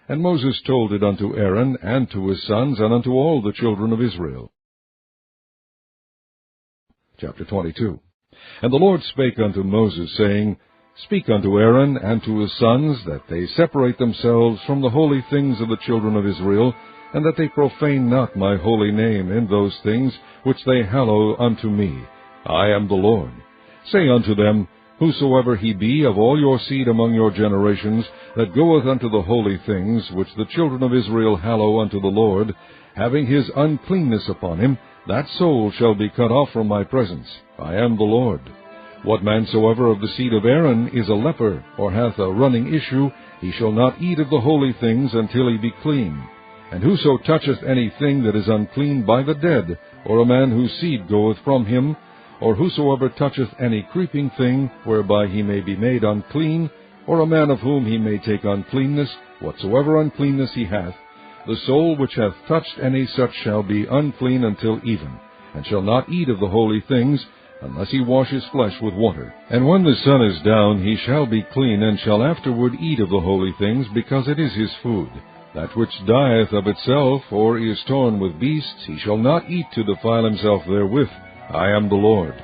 And Moses told it unto Aaron, and to his sons, and unto all the children of Israel. Chapter 22. And the Lord spake unto Moses, saying, Speak unto Aaron and to his sons, that they separate themselves from the holy things of the children of Israel, and that they profane not my holy name in those things which they hallow unto me. I am the Lord. Say unto them, Whosoever he be of all your seed among your generations, that goeth unto the holy things which the children of Israel hallow unto the Lord, having his uncleanness upon him, that soul shall be cut off from my presence. I am the Lord. What man soever of the seed of Aaron is a leper, or hath a running issue, he shall not eat of the holy things until he be clean. And whoso toucheth anything that is unclean by the dead, or a man whose seed goeth from him, or whosoever toucheth any creeping thing, whereby he may be made unclean, or a man of whom he may take uncleanness, whatsoever uncleanness he hath, the soul which hath touched any such shall be unclean until even, and shall not eat of the holy things, unless he wash his flesh with water. And when the sun is down, he shall be clean, and shall afterward eat of the holy things, because it is his food. That which dieth of itself, or is torn with beasts, he shall not eat to defile himself therewith. I am the Lord.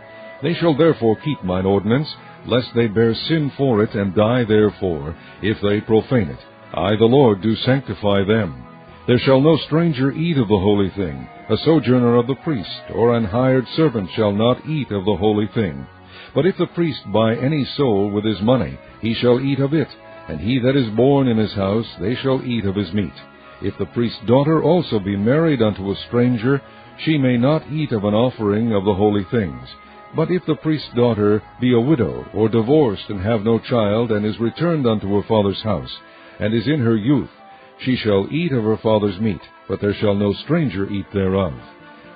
They shall therefore keep mine ordinance, lest they bear sin for it, and die therefore, if they profane it. I the Lord do sanctify them. There shall no stranger eat of the holy thing. A sojourner of the priest, or an hired servant, shall not eat of the holy thing. But if the priest buy any soul with his money, he shall eat of it, and he that is born in his house, they shall eat of his meat. If the priest's daughter also be married unto a stranger, she may not eat of an offering of the holy things. But if the priest's daughter be a widow, or divorced, and have no child, and is returned unto her father's house, and is in her youth, she shall eat of her father's meat, but there shall no stranger eat thereof.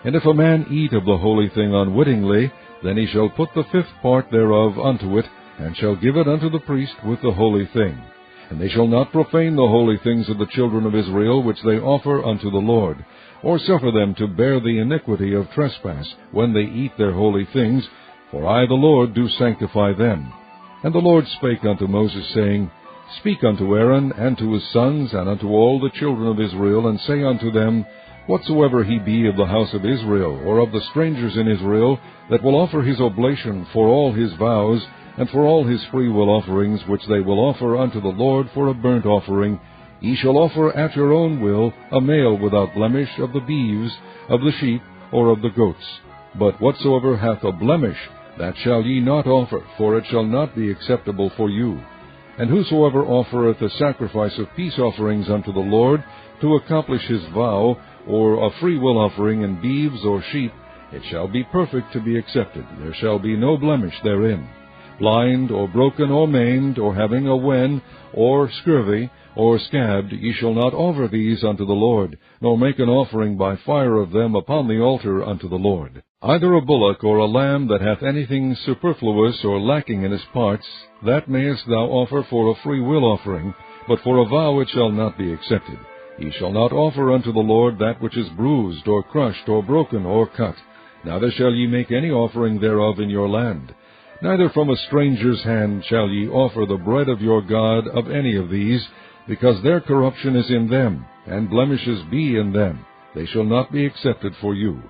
And if a man eat of the holy thing unwittingly, then he shall put the 5th part thereof unto it, and shall give it unto the priest with the holy thing. And they shall not profane the holy things of the children of Israel, which they offer unto the Lord, or suffer them to bear the iniquity of trespass, when they eat their holy things, for I the Lord do sanctify them. And the Lord spake unto Moses, saying, Speak unto Aaron, and to his sons, and unto all the children of Israel, and say unto them, Whatsoever he be of the house of Israel, or of the strangers in Israel, that will offer his oblation for all his vows, and for all his freewill offerings, which they will offer unto the Lord for a burnt offering, ye shall offer at your own will a male without blemish of the beeves, of the sheep, or of the goats. But whatsoever hath a blemish, that shall ye not offer, for it shall not be acceptable for you. And whosoever offereth a sacrifice of peace offerings unto the Lord, to accomplish his vow, or a freewill offering in beeves or sheep, it shall be perfect to be accepted. There shall be no blemish therein. Blind, or broken, or maimed, or having a wen, or scurvy, or scabbed, ye shall not offer these unto the Lord, nor make an offering by fire of them upon the altar unto the Lord. Either a bullock or a lamb that hath anything superfluous or lacking in his parts, that mayest thou offer for a free will offering, but for a vow it shall not be accepted. Ye shall not offer unto the Lord that which is bruised, or crushed, or broken, or cut. Neither shall ye make any offering thereof in your land. Neither from a stranger's hand shall ye offer the bread of your God of any of these, because their corruption is in them, and blemishes be in them. They shall not be accepted for you.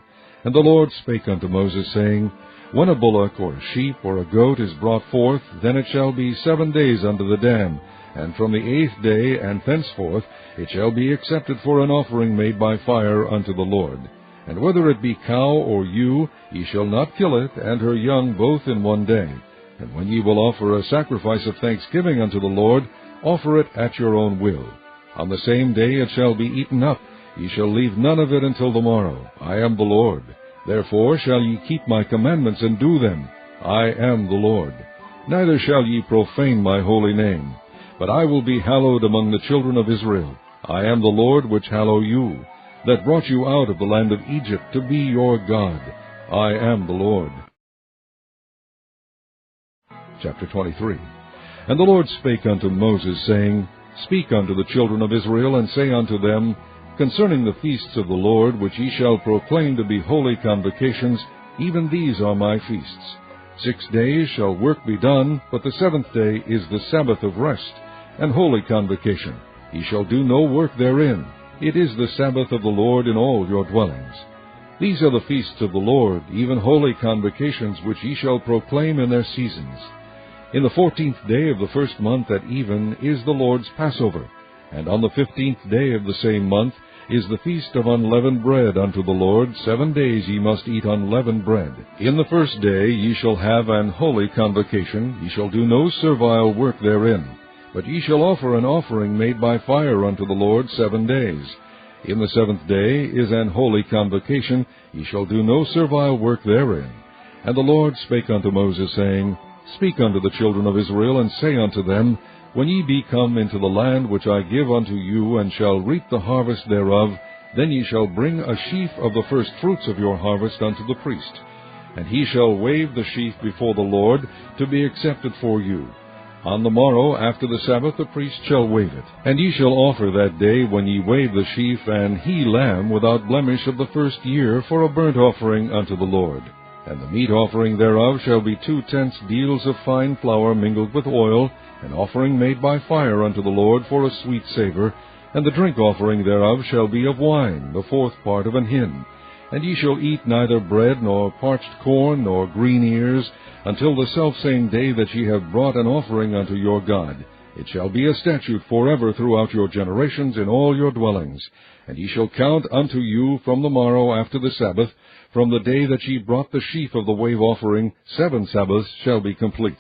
And the Lord spake unto Moses, saying, When a bullock, or a sheep, or a goat is brought forth, then it shall be 7 days unto the dam, and from the 8th day and thenceforth it shall be accepted for an offering made by fire unto the Lord. And whether it be cow or ewe, ye shall not kill it, and her young both in 1 day. And when ye will offer a sacrifice of thanksgiving unto the Lord, offer it at your own will. On the same day it shall be eaten up. Ye shall leave none of it until the morrow. I am the Lord. Therefore shall ye keep my commandments and do them. I am the Lord. Neither shall ye profane my holy name. But I will be hallowed among the children of Israel. I am the Lord which hallow you, that brought you out of the land of Egypt to be your God. I am the Lord. Chapter 23. And the Lord spake unto Moses, saying, Speak unto the children of Israel, and say unto them, Concerning the feasts of the Lord, which ye shall proclaim to be holy convocations, even these are my feasts. 6 days shall work be done, but the 7th day is the Sabbath of rest, and holy convocation. Ye shall do no work therein. It is the Sabbath of the Lord in all your dwellings. These are the feasts of the Lord, even holy convocations, which ye shall proclaim in their seasons. In the 14th day of the first month at even is the Lord's Passover, and on the 15th day of the same month is the feast of unleavened bread unto the Lord. 7 days ye must eat unleavened bread. In the first day ye shall have an holy convocation. Ye shall do no servile work therein, but ye shall offer an offering made by fire unto the Lord 7 days. In the 7th day is an holy convocation. Ye shall do no servile work therein. And the Lord spake unto Moses, saying, Speak unto the children of Israel, and say unto them, When ye be come into the land which I give unto you, and shall reap the harvest thereof, then ye shall bring a sheaf of the first fruits of your harvest unto the priest. And he shall wave the sheaf before the Lord, to be accepted for you. On the morrow after the Sabbath the priest shall wave it. And ye shall offer that day, when ye wave the sheaf, an he-lamb without blemish of the first year, for a burnt offering unto the Lord. And the meat offering thereof shall be 2/10 deals of fine flour mingled with oil, an offering made by fire unto the Lord for a sweet savor. And the drink offering thereof shall be of wine, the 4th part of an hin. And ye shall eat neither bread, nor parched corn, nor green ears, until the selfsame day that ye have brought an offering unto your God. It shall be a statute forever throughout your generations in all your dwellings. And ye shall count unto you from the morrow after the Sabbath, from the day that ye brought the sheaf of the wave offering, 7 Sabbaths shall be complete.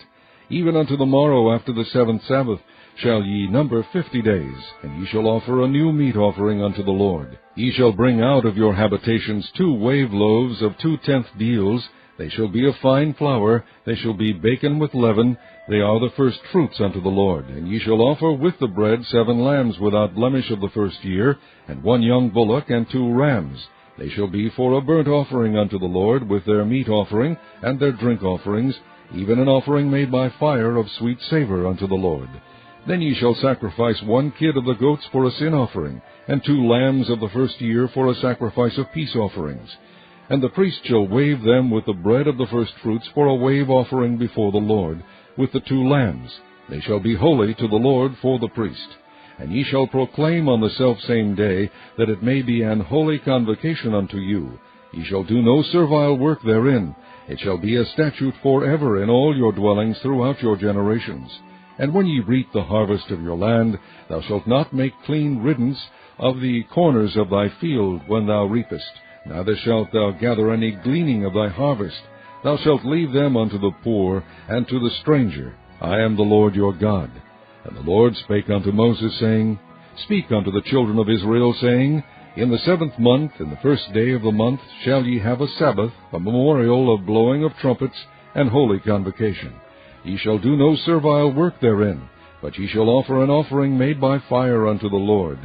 Even unto the morrow after the 7th Sabbath shall ye number 50 days, and ye shall offer a new meat offering unto the Lord. Ye shall bring out of your habitations 2 wave loaves of 2/10 deals. They shall be of fine flour, they shall be baken with leaven, they are the first fruits unto the Lord. And ye shall offer with the bread 7 lambs without blemish of the first year, and 1 young bullock, and 2 rams. They shall be for a burnt offering unto the Lord, with their meat offering, and their drink offerings, even an offering made by fire of sweet savor unto the Lord. Then ye shall sacrifice 1 kid of the goats for a sin offering, and 2 lambs of the first year for a sacrifice of peace offerings. And the priest shall wave them with the bread of the firstfruits for a wave offering before the Lord, with the 2 lambs. They shall be holy to the Lord for the priest. And ye shall proclaim on the selfsame day, that it may be an holy convocation unto you. Ye shall do no servile work therein. It shall be a statute forever in all your dwellings throughout your generations. And when ye reap the harvest of your land, thou shalt not make clean riddance of the corners of thy field when thou reapest, neither shalt thou gather any gleaning of thy harvest. Thou shalt leave them unto the poor and to the stranger. I am the Lord your God. And the Lord spake unto Moses, saying, Speak unto the children of Israel, saying, In the 7th month, in the 1st day of the month, shall ye have a Sabbath, a memorial of blowing of trumpets, and holy convocation. Ye shall do no servile work therein, but ye shall offer an offering made by fire unto the Lord.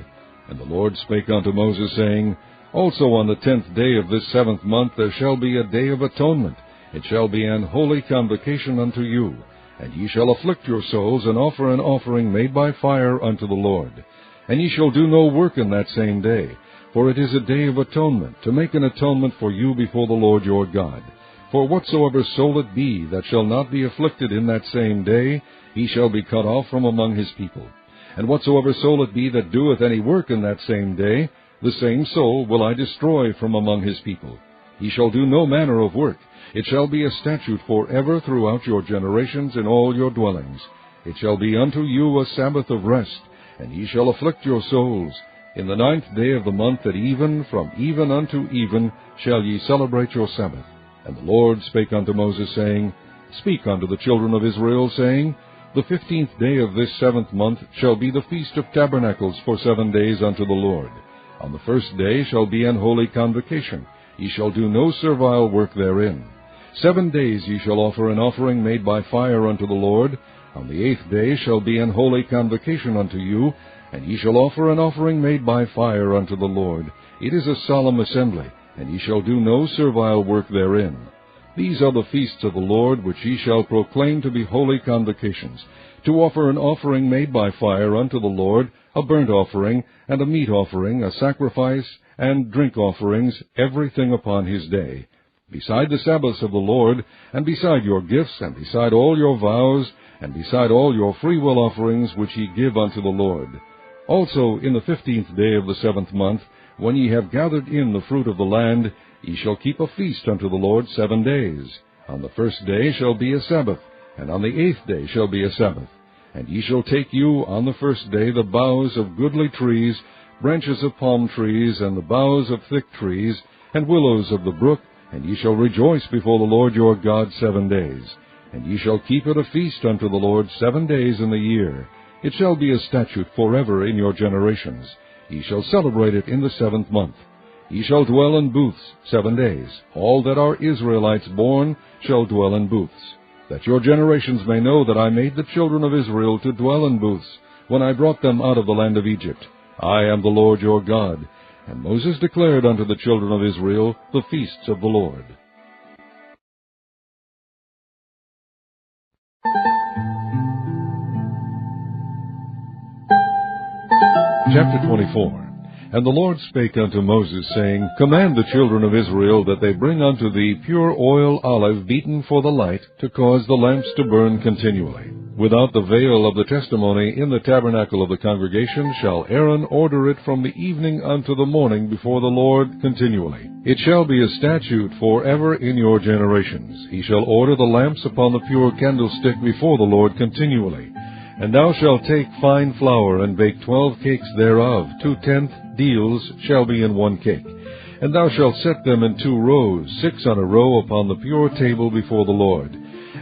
And the Lord spake unto Moses, saying, Also on the 10th day of this 7th month there shall be a day of atonement. It shall be an holy convocation unto you. And ye shall afflict your souls, and offer an offering made by fire unto the Lord. And ye shall do no work in that same day, for it is a day of atonement, to make an atonement for you before the Lord your God. For whatsoever soul it be that shall not be afflicted in that same day, he shall be cut off from among his people. And whatsoever soul it be that doeth any work in that same day, the same soul will I destroy from among his people. He shall do no manner of work. It shall be a statute forever throughout your generations in all your dwellings. It shall be unto you a Sabbath of rest, and ye shall afflict your souls. In the 9th day of the month at even, from even unto even, shall ye celebrate your Sabbath. And the Lord spake unto Moses, saying, Speak unto the children of Israel, saying, The 15th day of this 7th month shall be the Feast of Tabernacles for 7 days unto the Lord. On the 1st day shall be an holy convocation. Ye shall do no servile work therein. 7 days ye shall offer an offering made by fire unto the Lord. On the 8th day shall be an holy convocation unto you, and ye shall offer an offering made by fire unto the Lord. It is a solemn assembly, and ye shall do no servile work therein. These are the feasts of the Lord, which ye shall proclaim to be holy convocations, to offer an offering made by fire unto the Lord, a burnt offering, and a meat offering, a sacrifice, and drink offerings, everything upon his day. Beside the Sabbaths of the Lord, and beside your gifts, and beside all your vows, and beside all your freewill offerings which ye give unto the Lord. Also in the 15th day of the 7th month, when ye have gathered in the fruit of the land, ye shall keep a feast unto the Lord 7 days. On the 1st day shall be a Sabbath, and on the 8th day shall be a Sabbath. And ye shall take you on the 1st day the boughs of goodly trees, branches of palm trees, and the boughs of thick trees, and willows of the brook, and ye shall rejoice before the Lord your God 7 days. And ye shall keep it a feast unto the Lord 7 days in the year. It shall be a statute forever in your generations. Ye shall celebrate it in the 7th month. Ye shall dwell in booths 7 days. All that are Israelites born shall dwell in booths, that your generations may know that I made the children of Israel to dwell in booths, when I brought them out of the land of Egypt. I am the Lord your God. And Moses declared unto the children of Israel the feasts of the Lord. Chapter 24. And the Lord spake unto Moses, saying, Command the children of Israel that they bring unto thee pure oil olive beaten for the light, to cause the lamps to burn continually. Without the veil of the testimony in the tabernacle of the congregation shall Aaron order it from the evening unto the morning before the Lord continually. It shall be a statute forever in your generations. He shall order the lamps upon the pure candlestick before the Lord continually. And thou shalt take fine flour, and bake 12 cakes thereof. 2/10 deals shall be in 1 cake. And thou shalt set them in 2 rows, 6 on a row upon the pure table before the Lord.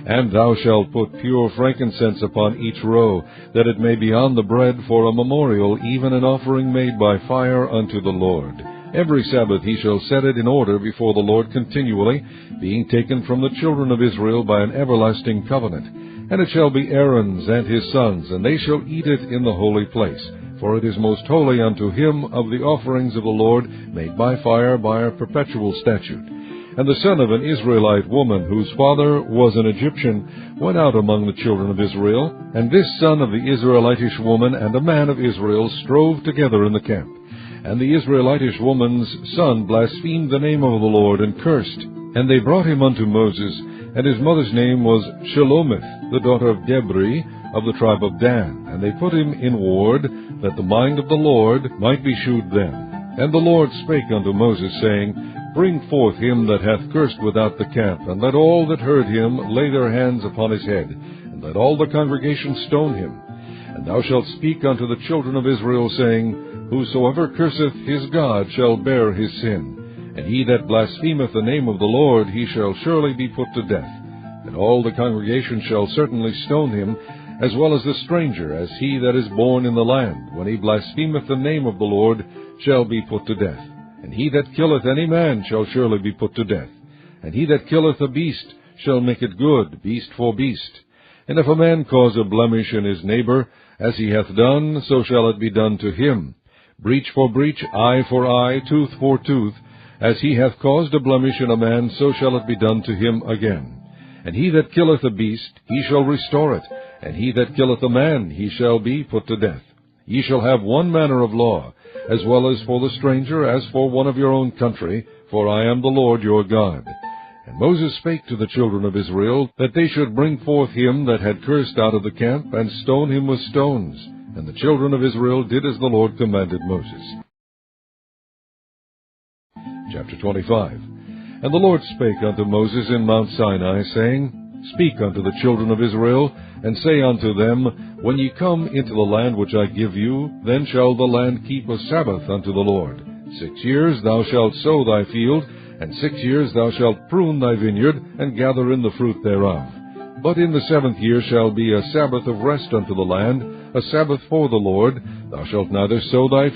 And thou shalt put pure frankincense upon each row, that it may be on the bread for a memorial, even an offering made by fire unto the Lord. Every Sabbath he shall set it in order before the Lord continually, being taken from the children of Israel by an everlasting covenant. And it shall be Aaron's and his sons, and they shall eat it in the holy place. For it is most holy unto him of the offerings of the Lord, made by fire by a perpetual statute. And the son of an Israelite woman, whose father was an Egyptian, went out among the children of Israel. And this son of the Israelitish woman and a man of Israel strove together in the camp. And the Israelitish woman's son blasphemed the name of the Lord, and cursed. And they brought him unto Moses. And his mother's name was Shalomith, the daughter of Debri, of the tribe of Dan, and they put him in ward, that the mind of the Lord might be shewed them. And the Lord spake unto Moses, saying, Bring forth him that hath cursed without the camp, and let all that heard him lay their hands upon his head, and let all the congregation stone him. And thou shalt speak unto the children of Israel, saying, Whosoever curseth his God shall bear his sin. And he that blasphemeth the name of the Lord, he shall surely be put to death. And all the congregation shall certainly stone him, as well as the stranger, as he that is born in the land, when he blasphemeth the name of the Lord, shall be put to death. And he that killeth any man shall surely be put to death. And he that killeth a beast shall make it good, beast for beast. And if a man cause a blemish in his neighbor, as he hath done, so shall it be done to him. Breach for breach, eye for eye, tooth for tooth. As he hath caused a blemish in a man, so shall it be done to him again. And he that killeth a beast, he shall restore it. And he that killeth a man, he shall be put to death. Ye shall have one manner of law, as well as for the stranger, as for one of your own country, for I am the Lord your God. And Moses spake to the children of Israel, that they should bring forth him that had cursed out of the camp, and stone him with stones. And the children of Israel did as the Lord commanded Moses. Chapter 25. And the Lord spake unto Moses in Mount Sinai, saying, Speak unto the children of Israel, and say unto them, When ye come into the land which I give you, then shall the land keep a Sabbath unto the Lord. 6 years thou shalt sow thy field, and 6 years thou shalt prune thy vineyard, and gather in the fruit thereof. But in the 7th year shall be a Sabbath of rest unto the land, a Sabbath for the Lord. Thou shalt neither sow thy